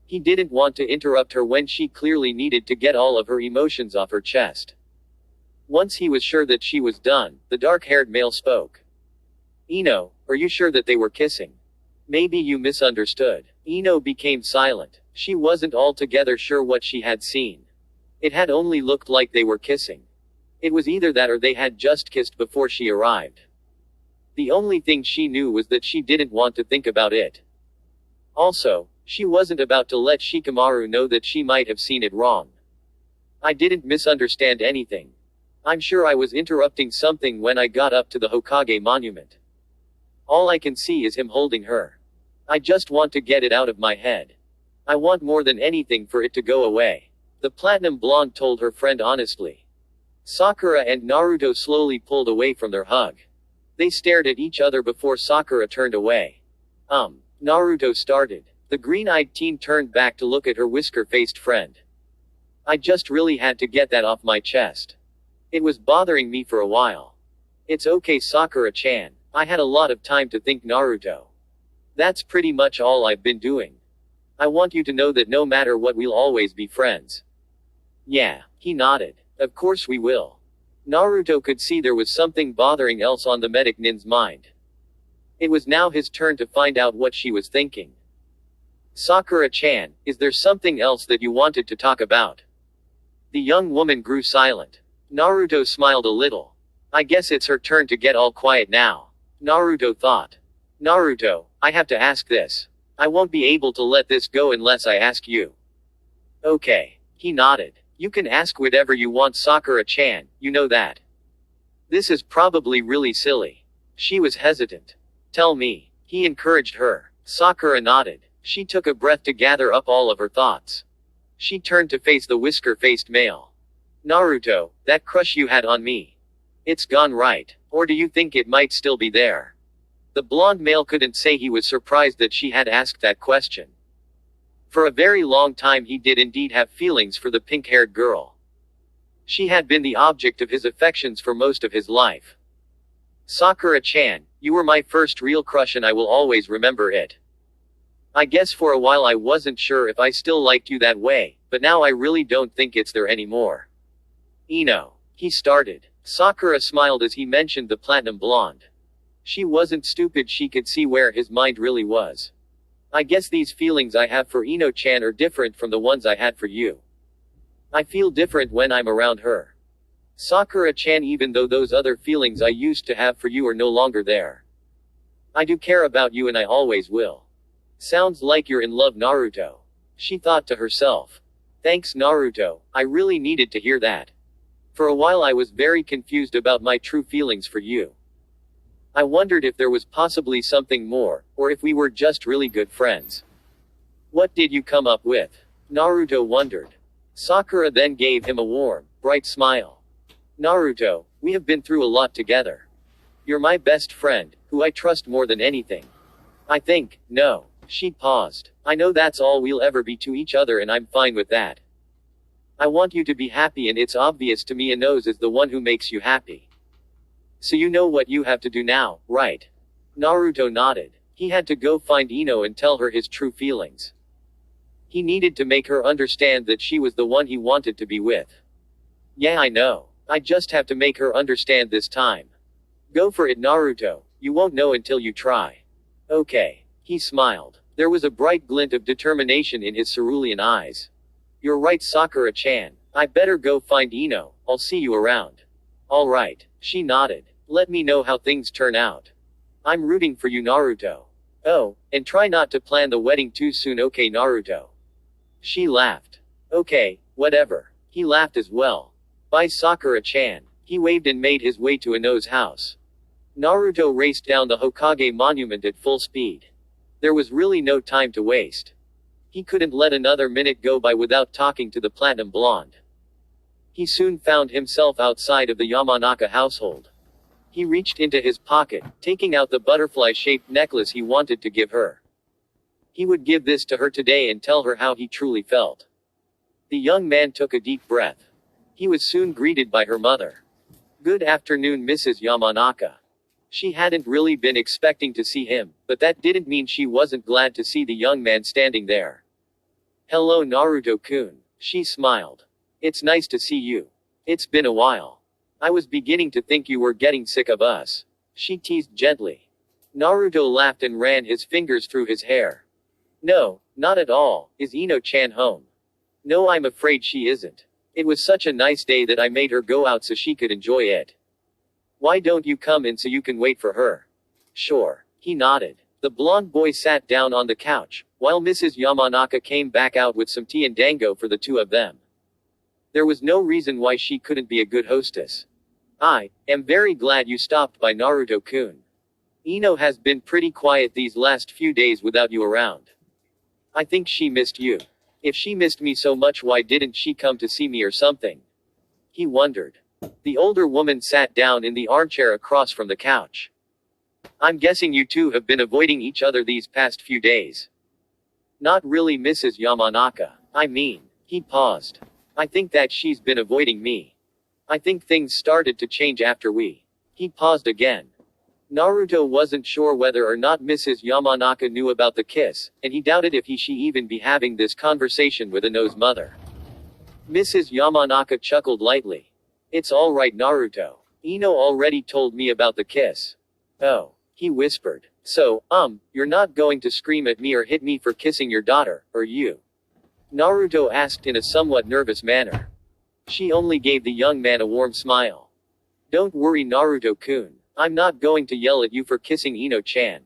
He didn't want to interrupt her when she clearly needed to get all of her emotions off her chest. Once he was sure that she was done, the dark-haired male spoke. Ino, are you sure that they were kissing? Maybe you misunderstood. Ino became silent. She wasn't altogether sure what she had seen. It had only looked like they were kissing. It was either that or they had just kissed before she arrived. The only thing she knew was that she didn't want to think about it. Also, she wasn't about to let Shikamaru know that she might have seen it wrong. I didn't misunderstand anything. I'm sure I was interrupting something when I got up to the Hokage monument. All I can see is him holding her. I just want to get it out of my head. I want more than anything for it to go away. The platinum blonde told her friend honestly. Sakura and Naruto slowly pulled away from their hug. They stared at each other before Sakura turned away. Naruto started. The green-eyed teen turned back to look at her whisker-faced friend. I just really had to get that off my chest. It was bothering me for a while. It's okay, Sakura-chan. I had a lot of time to think, Naruto. That's pretty much all I've been doing. I want you to know that no matter what, we'll always be friends. Yeah, he nodded. Of course we will. Naruto could see there was something bothering else on the medic nin's mind. It was now his turn to find out what she was thinking. Sakura-chan, is there something else that you wanted to talk about? The young woman grew silent. Naruto smiled a little. I guess it's her turn to get all quiet now. Naruto thought. Naruto, I have to ask this. I won't be able to let this go unless I ask you. Okay. He nodded. You can ask whatever you want, Sakura-chan, you know that. This is probably really silly. She was hesitant. Tell me. He encouraged her. Sakura nodded. She took a breath to gather up all of her thoughts. She turned to face the whisker-faced male. Naruto, that crush you had on me. It's gone, right? Or do you think it might still be there? The blonde male couldn't say he was surprised that she had asked that question. For a very long time he did indeed have feelings for the pink-haired girl. She had been the object of his affections for most of his life. Sakura-chan, you were my first real crush and I will always remember it. I guess for a while I wasn't sure if I still liked you that way, but now I really don't think it's there anymore. Ino. He started. Sakura smiled as he mentioned the platinum blonde. She wasn't stupid, she could see where his mind really was. I guess these feelings I have for Ino-chan are different from the ones I had for you. I feel different when I'm around her. Sakura-chan, even though those other feelings I used to have for you are no longer there. I do care about you and I always will. Sounds like you're in love, Naruto. She thought to herself. Thanks, Naruto, I really needed to hear that. For a while I was very confused about my true feelings for you. I wondered if there was possibly something more, or if we were just really good friends. What did you come up with? Naruto wondered. Sakura then gave him a warm, bright smile. Naruto, we have been through a lot together. You're my best friend, who I trust more than anything. I think, no. She paused. I know that's all we'll ever be to each other and I'm fine with that. I want you to be happy and it's obvious to me Ino's is the one who makes you happy. So you know what you have to do now, right? Naruto nodded. He had to go find Ino and tell her his true feelings. He needed to make her understand that she was the one he wanted to be with. Yeah, I know. I just have to make her understand this time. Go for it, Naruto. You won't know until you try. Okay. He smiled. There was a bright glint of determination in his cerulean eyes. You're right, Sakura-chan. I better go find Ino. I'll see you around. All right. She nodded. Let me know how things turn out. I'm rooting for you, Naruto. Oh, and try not to plan the wedding too soon, okay, Naruto? She laughed. Okay, whatever. He laughed as well. Bye, Sakura-chan. He waved and made his way to Ino's house. Naruto raced down the Hokage monument at full speed. There was really no time to waste. He couldn't let another minute go by without talking to the platinum blonde. He soon found himself outside of the Yamanaka household. He reached into his pocket, taking out the butterfly-shaped necklace he wanted to give her. He would give this to her today and tell her how he truly felt. The young man took a deep breath. He was soon greeted by her mother. Good afternoon, Mrs. Yamanaka. She hadn't really been expecting to see him, but that didn't mean she wasn't glad to see the young man standing there. Hello, Naruto-kun. She smiled. It's nice to see you. It's been a while. I was beginning to think you were getting sick of us. She teased gently. Naruto laughed and ran his fingers through his hair. No, not at all. Is Ino-chan home? No, I'm afraid she isn't. It was such a nice day that I made her go out so she could enjoy it. Why don't you come in so you can wait for her? Sure. He nodded. The blonde boy sat down on the couch, while Mrs. Yamanaka came back out with some tea and dango for the two of them. There was no reason why she couldn't be a good hostess. I am very glad you stopped by, Naruto-kun. Ino has been pretty quiet these last few days without you around. I think she missed you. If she missed me so much, why didn't she come to see me or something? He wondered. The older woman sat down in the armchair across from the couch. I'm guessing you two have been avoiding each other these past few days. Not really, Mrs. Yamanaka. I mean, he paused. I think that she's been avoiding me. I think things started to change after we. He paused again. Naruto wasn't sure whether or not Mrs. Yamanaka knew about the kiss, and he doubted if she even be having this conversation with Ino's mother. Mrs. Yamanaka chuckled lightly. It's alright, Naruto. Ino already told me about the kiss. Oh, he whispered. So, you're not going to scream at me or hit me for kissing your daughter, are you? Naruto asked in a somewhat nervous manner. She only gave the young man a warm smile. Don't worry, Naruto-kun. I'm not going to yell at you for kissing Ino-chan.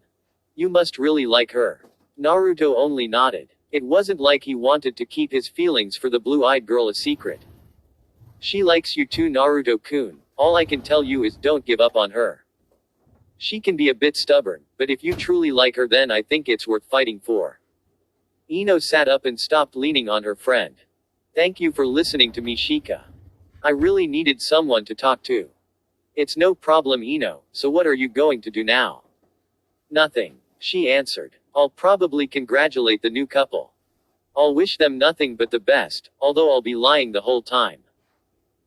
You must really like her. Naruto only nodded. It wasn't like he wanted to keep his feelings for the blue-eyed girl a secret. She likes you too, Naruto-kun. All I can tell you is don't give up on her. She can be a bit stubborn, but if you truly like her, then I think it's worth fighting for. Ino sat up and stopped leaning on her friend. Thank you for listening to me, Shika. I really needed someone to talk to. It's no problem, Ino, so what are you going to do now? Nothing, she answered. I'll probably congratulate the new couple. I'll wish them nothing but the best, although I'll be lying the whole time.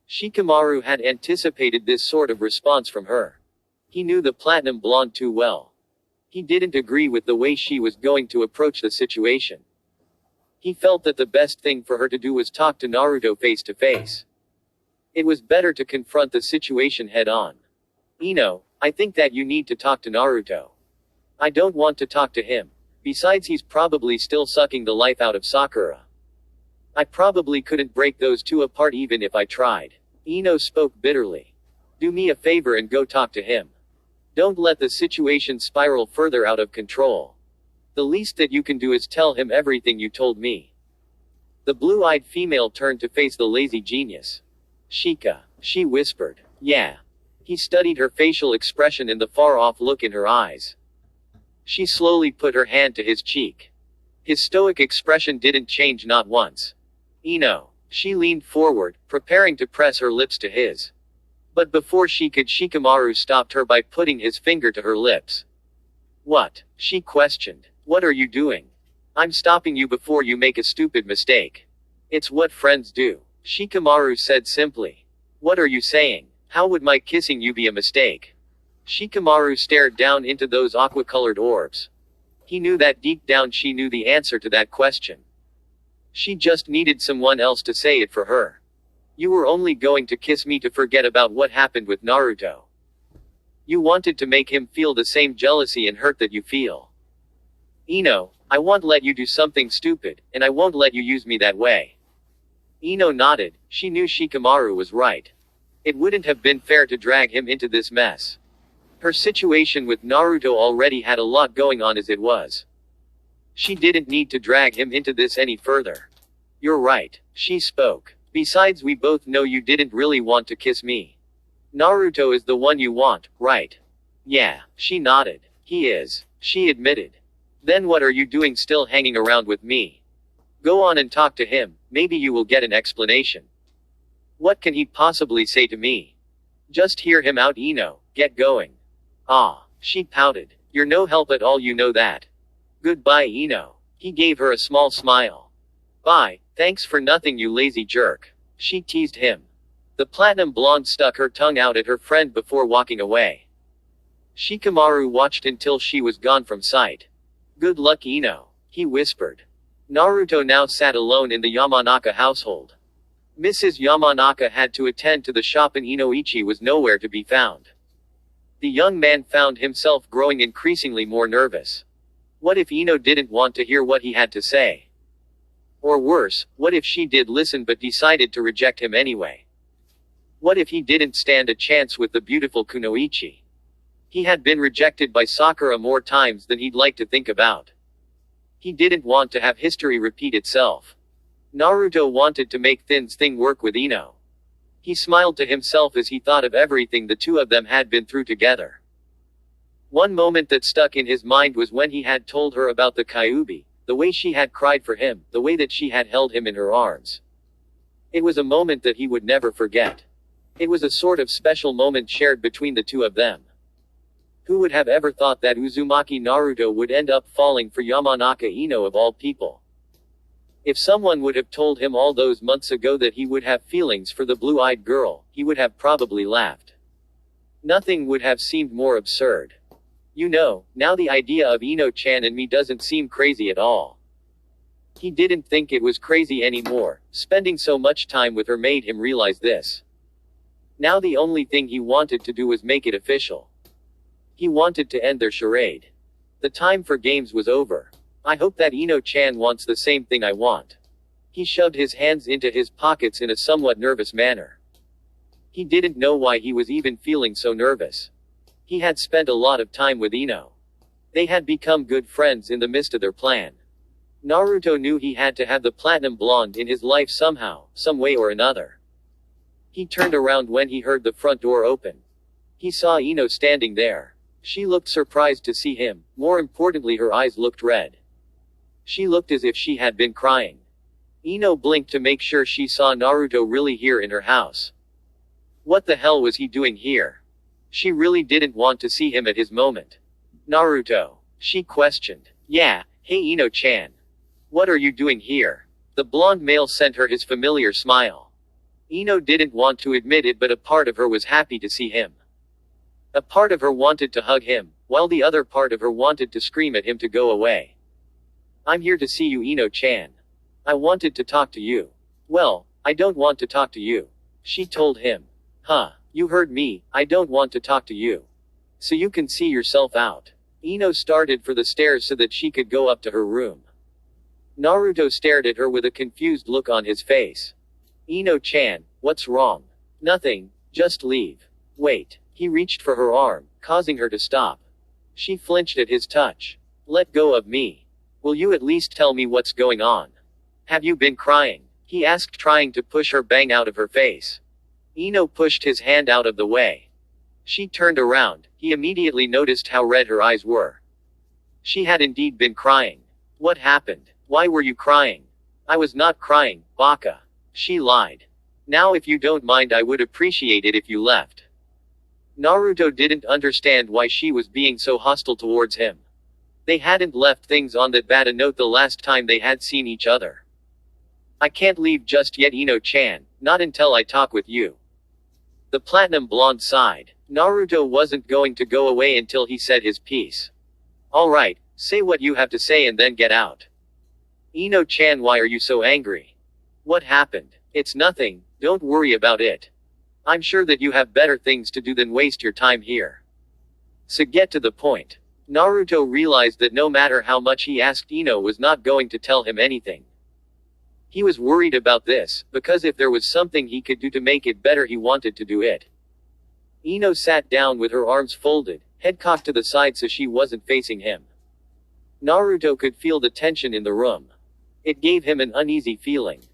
Shikamaru had anticipated this sort of response from her. He knew the platinum blonde too well. He didn't agree with the way she was going to approach the situation. He felt that the best thing for her to do was talk to Naruto face to face. It was better to confront the situation head on. Ino, I think that you need to talk to Naruto. I don't want to talk to him. Besides, he's probably still sucking the life out of Sakura. I probably couldn't break those two apart even if I tried. Ino spoke bitterly. Do me a favor and go talk to him. Don't let the situation spiral further out of control. The least that you can do is tell him everything you told me. The blue-eyed female turned to face the lazy genius. Shika, she whispered. Yeah. He studied her facial expression and the far-off look in her eyes. She slowly put her hand to his cheek. His stoic expression didn't change, not once. Ino. She leaned forward, preparing to press her lips to his. But before she could, Shikamaru stopped her by putting his finger to her lips. What? She questioned. What are you doing? I'm stopping you before you make a stupid mistake. It's what friends do. Shikamaru said simply. What are you saying? How would my kissing you be a mistake? Shikamaru stared down into those aqua-colored orbs. He knew that deep down she knew the answer to that question. She just needed someone else to say it for her. You were only going to kiss me to forget about what happened with Naruto. You wanted to make him feel the same jealousy and hurt that you feel. Ino, I won't let you do something stupid, and I won't let you use me that way. Ino nodded. She knew Shikamaru was right. It wouldn't have been fair to drag him into this mess. Her situation with Naruto already had a lot going on as it was. She didn't need to drag him into this any further. You're right, she spoke. Besides, we both know you didn't really want to kiss me. Naruto is the one you want, right? Yeah, she nodded. He is, she admitted. Then what are you doing still hanging around with me? Go on and talk to him, maybe you will get an explanation. What can he possibly say to me? Just hear him out, Ino, get going. Ah, she pouted. You're no help at all, you know that. Goodbye, Ino. He gave her a small smile. Bye, thanks for nothing, you lazy jerk. She teased him. The platinum blonde stuck her tongue out at her friend before walking away. Shikamaru watched until she was gone from sight. Good luck, Ino, he whispered. Naruto now sat alone in the Yamanaka household. Mrs. Yamanaka had to attend to the shop and Inoichi was nowhere to be found. The young man found himself growing increasingly more nervous. What if Ino didn't want to hear what he had to say? Or worse, what if she did listen but decided to reject him anyway? What if he didn't stand a chance with the beautiful Kunoichi? He had been rejected by Sakura more times than he'd like to think about. He didn't want to have history repeat itself. Naruto wanted to make Thin's thing work with Ino. He smiled to himself as he thought of everything the two of them had been through together. One moment that stuck in his mind was when he had told her about the Kyuubi, the way she had cried for him, the way that she had held him in her arms. It was a moment that he would never forget. It was a sort of special moment shared between the two of them. Who would have ever thought that Uzumaki Naruto would end up falling for Yamanaka Ino of all people? If someone would have told him all those months ago that he would have feelings for the blue-eyed girl, he would have probably laughed. Nothing would have seemed more absurd. You know, now the idea of Ino-chan and me doesn't seem crazy at all. He didn't think it was crazy anymore. Spending so much time with her made him realize this. Now the only thing he wanted to do was make it official. He wanted to end their charade. The time for games was over. I hope that Ino-chan wants the same thing I want. He shoved his hands into his pockets in a somewhat nervous manner. He didn't know why he was even feeling so nervous. He had spent a lot of time with Ino. They had become good friends in the midst of their plan. Naruto knew he had to have the platinum blonde in his life somehow, some way or another. He turned around when he heard the front door open. He saw Ino standing there. She looked surprised to see him. More importantly, her eyes looked red. She looked as if she had been crying. Ino blinked to make sure she saw Naruto really here in her house. What the hell was he doing here? She really didn't want to see him at his moment. Naruto, she questioned. Yeah, hey Ino-chan. What are you doing here? The blonde male sent her his familiar smile. Ino didn't want to admit it, but a part of her was happy to see him. A part of her wanted to hug him, while the other part of her wanted to scream at him to go away. I'm here to see you, Ino-chan. I wanted to talk to you. Well, I don't want to talk to you. She told him. Huh, you heard me, I don't want to talk to you. So you can see yourself out. Ino started for the stairs so that she could go up to her room. Naruto stared at her with a confused look on his face. Ino-chan, what's wrong? Nothing, just leave. Wait. He reached for her arm, causing her to stop. She flinched at his touch. Let go of me. Will you at least tell me what's going on? Have you been crying? He asked, trying to push her bang out of her face. Ino pushed his hand out of the way. She turned around. He immediately noticed how red her eyes were. She had indeed been crying. What happened? Why were you crying? I was not crying, Baka. She lied. Now if you don't mind, I would appreciate it if you left. Naruto didn't understand why she was being so hostile towards him. They hadn't left things on that bad a note the last time they had seen each other. I can't leave just yet, Ino-chan, not until I talk with you. The platinum blonde sighed. Naruto wasn't going to go away until he said his piece. Alright, say what you have to say and then get out. Ino-chan, why are you so angry? What happened? It's nothing, don't worry about it. I'm sure that you have better things to do than waste your time here. So get to the point. Naruto realized that no matter how much he asked, Ino was not going to tell him anything. He was worried about this, because if there was something he could do to make it better, he wanted to do it. Ino sat down with her arms folded, head cocked to the side so she wasn't facing him. Naruto could feel the tension in the room. It gave him an uneasy feeling.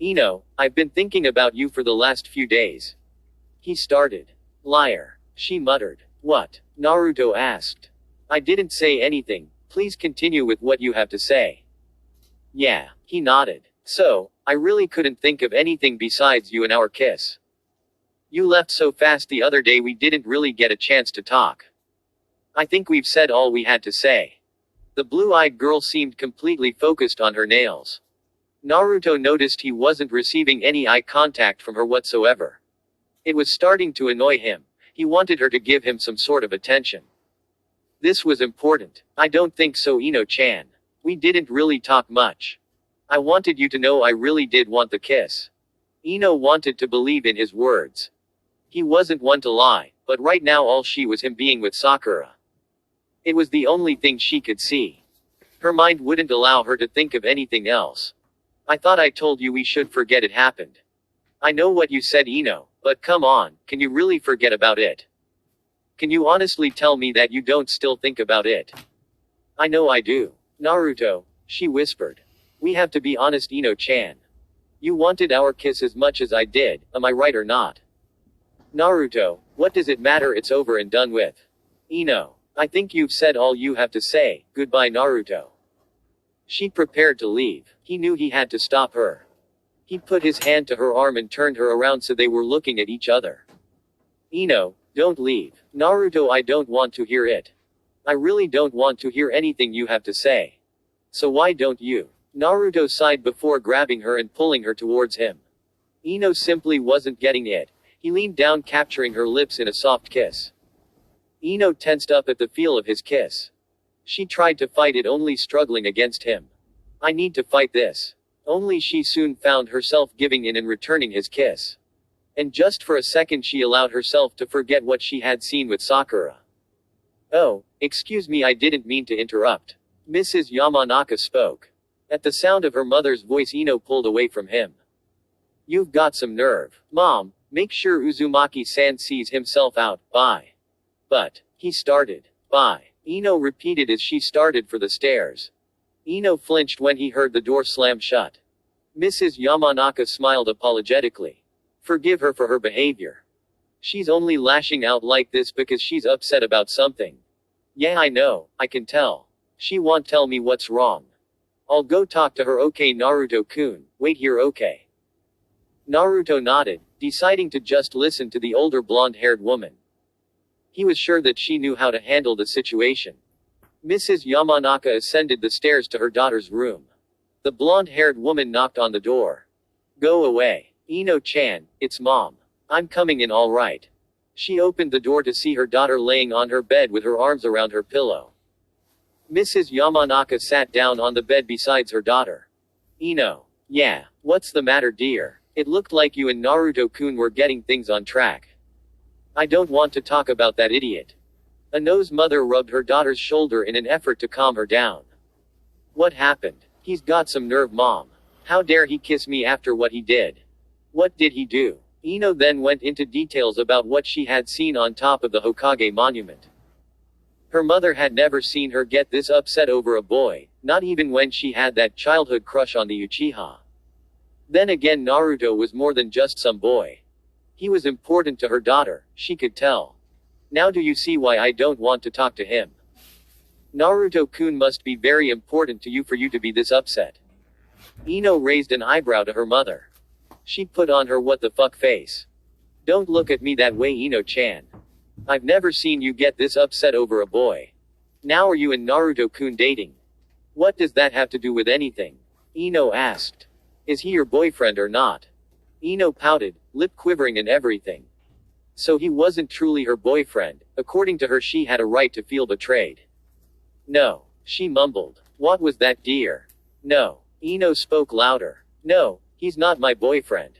Ino, I've been thinking about you for the last few days. He started. Liar. She muttered. What? Naruto asked. I didn't say anything, please continue with what you have to say. Yeah, he nodded. So, I really couldn't think of anything besides you and our kiss. You left so fast the other day we didn't really get a chance to talk. I think we've said all we had to say. The blue-eyed girl seemed completely focused on her nails. Naruto noticed he wasn't receiving any eye contact from her whatsoever. It was starting to annoy him. He wanted her to give him some sort of attention. This was important. I don't think so, Ino-chan. We didn't really talk much. I wanted you to know I really did want the kiss. Ino wanted to believe in his words. He wasn't one to lie, but right now all she was him being with Sakura. It was the only thing she could see. Her mind wouldn't allow her to think of anything else. I thought I told you we should forget it happened. I know what you said, Ino, but come on, can you really forget about it? Can you honestly tell me that you don't still think about it? I know I do. Naruto, she whispered. We have to be honest, Ino-chan. You wanted our kiss as much as I did, am I right or not? Naruto, what does it matter, it's over and done with. Ino, I think you've said all you have to say, goodbye Naruto. She prepared to leave. He knew he had to stop her. He put his hand to her arm and turned her around so they were looking at each other. Ino, don't leave. Naruto, I don't want to hear it. I really don't want to hear anything you have to say. So why don't you? Naruto sighed before grabbing her and pulling her towards him. Ino simply wasn't getting it. He leaned down, capturing her lips in a soft kiss. Ino tensed up at the feel of his kiss. She tried to fight it, only struggling against him. I need to fight this. Only she soon found herself giving in and returning his kiss. And just for a second she allowed herself to forget what she had seen with Sakura. Oh, excuse me, I didn't mean to interrupt. Mrs. Yamanaka spoke. At the sound of her mother's voice, Ino pulled away from him. You've got some nerve. Mom, make sure Uzumaki-san sees himself out, bye. But, he started. Bye. Ino repeated as she started for the stairs. Ino flinched when he heard the door slam shut. Mrs. Yamanaka smiled apologetically. Forgive her for her behavior. She's only lashing out like this because she's upset about something. Yeah, I know, I can tell. She won't tell me what's wrong. I'll go talk to her, okay Naruto-kun, wait here, okay. Naruto nodded, deciding to just listen to the older blonde-haired woman. He was sure that she knew how to handle the situation. Mrs. Yamanaka ascended the stairs to her daughter's room. The blonde-haired woman knocked on the door. Go away. Ino-chan, it's Mom. I'm coming in all right. She opened the door to see her daughter laying on her bed with her arms around her pillow. Mrs. Yamanaka sat down on the bed beside her daughter. Ino. Yeah, what's the matter, dear? It looked like you and Naruto-kun were getting things on track. I don't want to talk about that idiot. Ino's mother rubbed her daughter's shoulder in an effort to calm her down. What happened? He's got some nerve, Mom. How dare he kiss me after what he did? What did he do? Ino then went into details about what she had seen on top of the Hokage monument. Her mother had never seen her get this upset over a boy, not even when she had that childhood crush on the Uchiha. Then again, Naruto was more than just some boy. He was important to her daughter, she could tell. Now do you see why I don't want to talk to him? Naruto-kun must be very important to you for you to be this upset. Ino raised an eyebrow to her mother. She put on her what the fuck face. Don't look at me that way, Ino-chan. I've never seen you get this upset over a boy. Now are you and Naruto-kun dating? What does that have to do with anything? Ino asked. Is he your boyfriend or not? Ino pouted, lip quivering and everything. So he wasn't truly her boyfriend. According to her, she had a right to feel betrayed. No. She mumbled. What was that, dear? No. Ino spoke louder. No, he's not my boyfriend.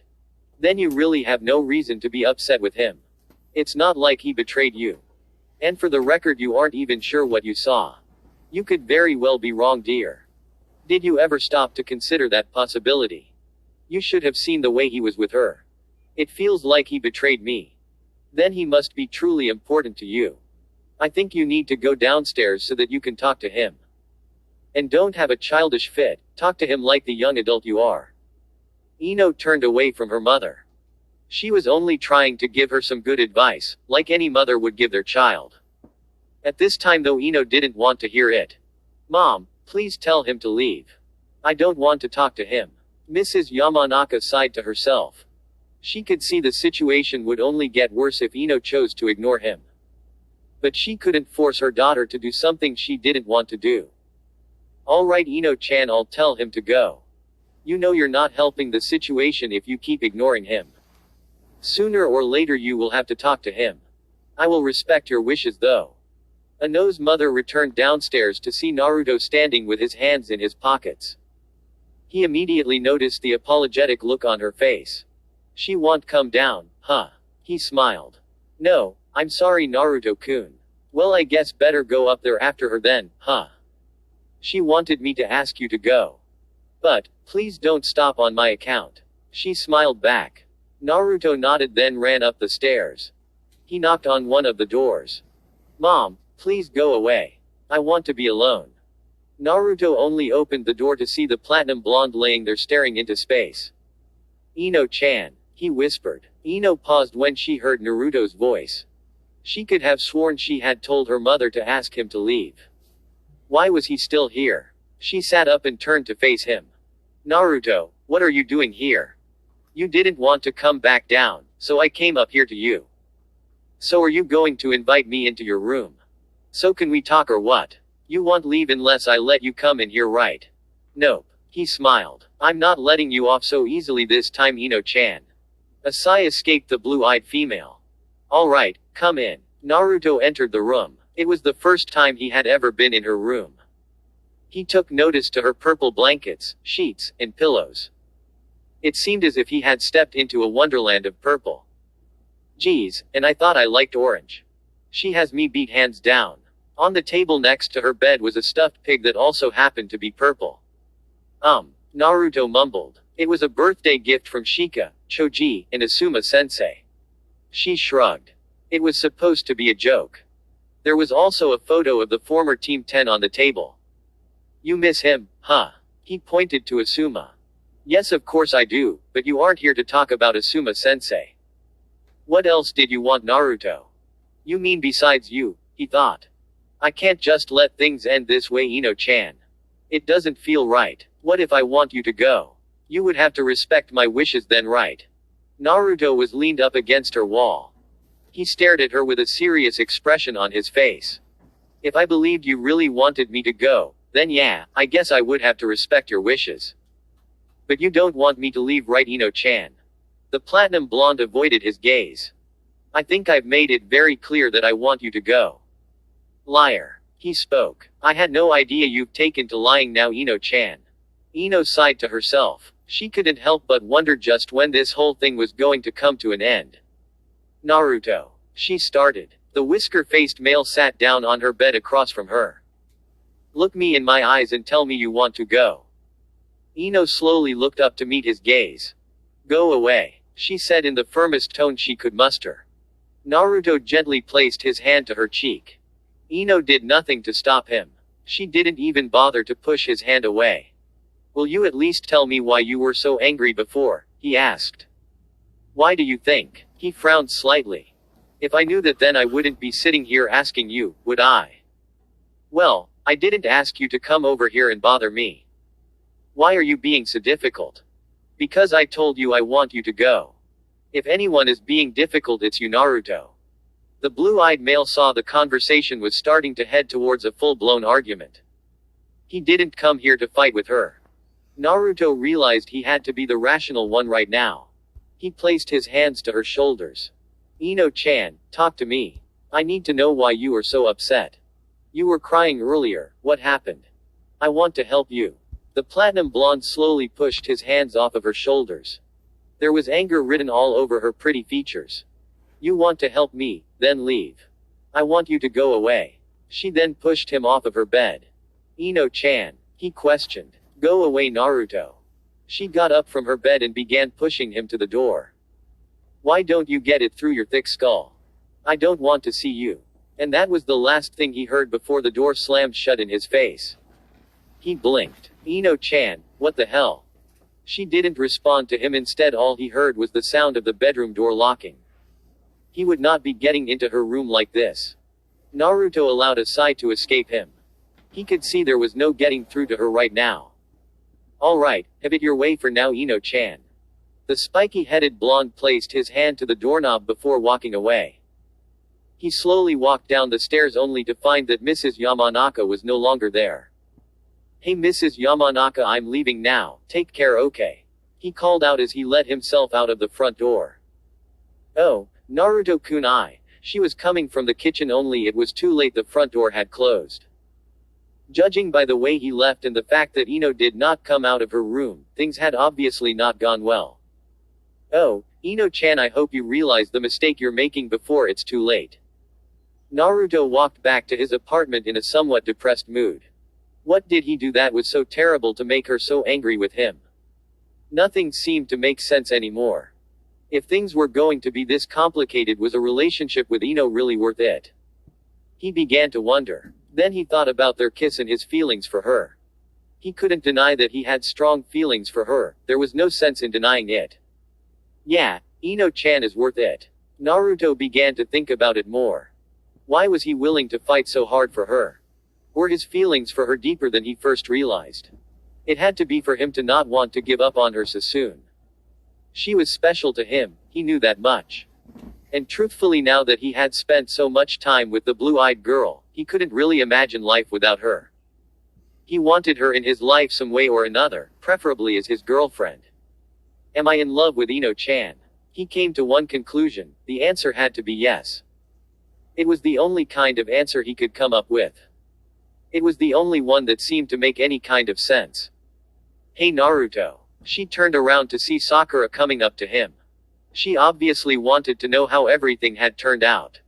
Then you really have no reason to be upset with him. It's not like he betrayed you. And for the record, you aren't even sure what you saw. You could very well be wrong, dear. Did you ever stop to consider that possibility? You should have seen the way he was with her. It feels like he betrayed me. Then he must be truly important to you. I think you need to go downstairs so that you can talk to him. And don't have a childish fit, talk to him like the young adult you are. Ino turned away from her mother. She was only trying to give her some good advice, like any mother would give their child. At this time though, Ino didn't want to hear it. Mom, please tell him to leave. I don't want to talk to him. Mrs. Yamanaka sighed to herself. She could see the situation would only get worse if Ino chose to ignore him. But she couldn't force her daughter to do something she didn't want to do. Alright Ino-chan, I'll tell him to go. You know you're not helping the situation if you keep ignoring him. Sooner or later you will have to talk to him. I will respect your wishes though. Ino's mother returned downstairs to see Naruto standing with his hands in his pockets. He immediately noticed the apologetic look on her face. She won't come down, huh? He smiled. No, I'm sorry Naruto-kun. Well, I guess better go up there after her then, huh? She wanted me to ask you to go. But, please don't stop on my account. She smiled back. Naruto nodded then ran up the stairs. He knocked on one of the doors. Mom, please go away. I want to be alone. Naruto only opened the door to see the platinum blonde laying there staring into space. Ino-chan, he whispered. Ino paused when she heard Naruto's voice. She could have sworn she had told her mother to ask him to leave. Why was he still here? She sat up and turned to face him. Naruto, what are you doing here? You didn't want to come back down, so I came up here to you. So are you going to invite me into your room? So can we talk or what? You won't leave unless I let you come in here, right? Nope. He smiled. I'm not letting you off so easily this time, Ino-chan. A sigh escaped the blue-eyed female. Alright, come in. Naruto entered the room. It was the first time he had ever been in her room. He took notice to her purple blankets, sheets, and pillows. It seemed as if he had stepped into a wonderland of purple. Geez, and I thought I liked orange. She has me beat hands down. On the table next to her bed was a stuffed pig that also happened to be purple. Naruto mumbled. It was a birthday gift from Shika, Choji, and Asuma-sensei. She shrugged. It was supposed to be a joke. There was also a photo of the former Team 10 on the table. You miss him, huh? He pointed to Asuma. Yes, of course I do, but you aren't here to talk about Asuma-sensei. What else did you want, Naruto? You mean besides you, he thought. I can't just let things end this way, Ino-chan. It doesn't feel right. What if I want you to go? You would have to respect my wishes then, right? Naruto was leaned up against her wall. He stared at her with a serious expression on his face. If I believed you really wanted me to go, then yeah, I guess I would have to respect your wishes. But you don't want me to leave, right, Ino-chan? The platinum blonde avoided his gaze. I think I've made it very clear that I want you to go. Liar. He spoke. I had no idea you've taken to lying now, Ino-chan. Ino sighed to herself. She couldn't help but wonder just when this whole thing was going to come to an end. Naruto. She started. The whisker-faced male sat down on her bed across from her. Look me in my eyes and tell me you want to go. Ino slowly looked up to meet his gaze. Go away, she said in the firmest tone she could muster. Naruto gently placed his hand to her cheek. Ino did nothing to stop him. She didn't even bother to push his hand away. Will you at least tell me why you were so angry before? He asked. Why do you think? He frowned slightly. If I knew that, then I wouldn't be sitting here asking you, would I? Well, I didn't ask you to come over here and bother me. Why are you being so difficult? Because I told you I want you to go. If anyone is being difficult, it's you, Naruto. The blue-eyed male saw the conversation was starting to head towards a full-blown argument. He didn't come here to fight with her. Naruto realized he had to be the rational one right now. He placed his hands to her shoulders. Ino-chan, talk to me. I need to know why you are so upset. You were crying earlier, what happened? I want to help you. The platinum blonde slowly pushed his hands off of her shoulders. There was anger written all over her pretty features. You want to help me, then leave. I want you to go away. She then pushed him off of her bed. Ino-chan, he questioned. Go away, Naruto. She got up from her bed and began pushing him to the door. Why don't you get it through your thick skull? I don't want to see you. And that was the last thing he heard before the door slammed shut in his face. He blinked. Ino-chan, what the hell? She didn't respond to him. Instead, all he heard was the sound of the bedroom door locking. He would not be getting into her room like this. Naruto allowed a sigh to escape him. He could see there was no getting through to her right now. Alright, have it your way for now, Ino-chan. The spiky-headed blonde placed his hand to the doorknob before walking away. He slowly walked down the stairs only to find that Mrs. Yamanaka was no longer there. Hey Mrs. Yamanaka, I'm leaving now, take care, okay? He called out as he let himself out of the front door. Oh, Naruto-kun, she was coming from the kitchen only it was too late, the front door had closed. Judging by the way he left and the fact that Ino did not come out of her room, things had obviously not gone well. Oh, Ino-chan, I hope you realize the mistake you're making before it's too late. Naruto walked back to his apartment in a somewhat depressed mood. What did he do that was so terrible to make her so angry with him? Nothing seemed to make sense anymore. If things were going to be this complicated, was a relationship with Ino really worth it? He began to wonder. Then he thought about their kiss and his feelings for her. He couldn't deny that he had strong feelings for her, there was no sense in denying it. Yeah, Ino-chan is worth it. Naruto began to think about it more. Why was he willing to fight so hard for her? Were his feelings for her deeper than he first realized? It had to be for him to not want to give up on her so soon. She was special to him, he knew that much. And truthfully, now that he had spent so much time with the blue-eyed girl, he couldn't really imagine life without her. He wanted her in his life some way or another, preferably as his girlfriend. Am I in love with Ino-chan? He came to one conclusion: the answer had to be yes. It was the only kind of answer he could come up with. It was the only one that seemed to make any kind of sense. Hey Naruto. She turned around to see Sakura coming up to him. She obviously wanted to know how everything had turned out.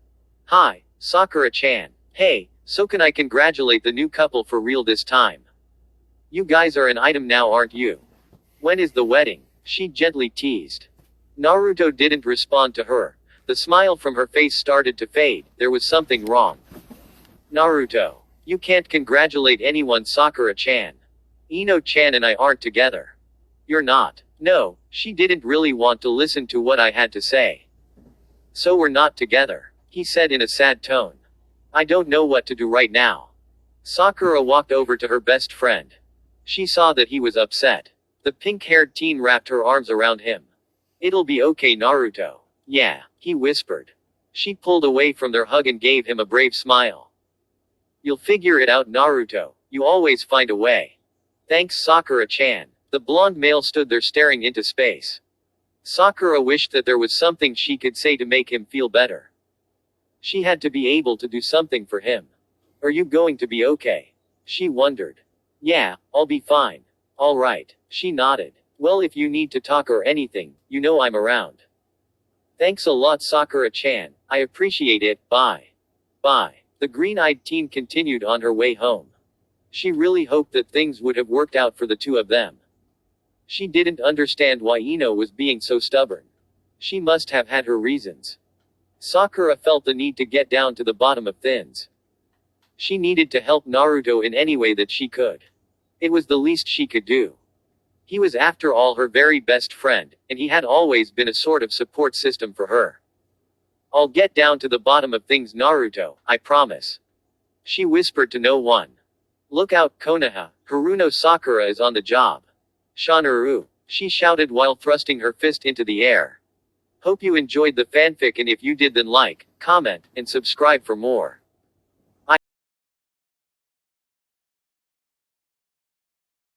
Hi, Sakura-chan. Hey, so can I congratulate the new couple for real this time? You guys are an item now, aren't you? When is the wedding? She gently teased. Naruto didn't respond to her. The smile from her face started to fade. There was something wrong. Naruto. You can't congratulate anyone, Sakura-chan. Ino-chan and I aren't together. You're not. No, she didn't really want to listen to what I had to say. So we're not together, he said in a sad tone. I don't know what to do right now. Sakura walked over to her best friend. She saw that he was upset. The pink-haired teen wrapped her arms around him. It'll be okay, Naruto. Yeah, he whispered. She pulled away from their hug and gave him a brave smile. You'll figure it out, Naruto. You always find a way. Thanks, Sakura-chan. The blonde male stood there staring into space. Sakura wished that there was something she could say to make him feel better. She had to be able to do something for him. Are you going to be okay? She wondered. Yeah, I'll be fine. All right, she nodded. Well, if you need to talk or anything, you know I'm around. Thanks a lot, Sakura-chan. I appreciate it. Bye. Bye. The green-eyed teen continued on her way home. She really hoped that things would have worked out for the two of them. She didn't understand why Ino was being so stubborn. She must have had her reasons. Sakura felt the need to get down to the bottom of things. She needed to help Naruto in any way that she could. It was the least she could do. He was after all her very best friend, and he had always been a sort of support system for her. I'll get down to the bottom of things, Naruto, I promise. She whispered to no one. Look out, Konoha, Haruno Sakura is on the job. Shanaru, she shouted while thrusting her fist into the air. Hope you enjoyed the fanfic, and if you did, then like, comment, and subscribe for more.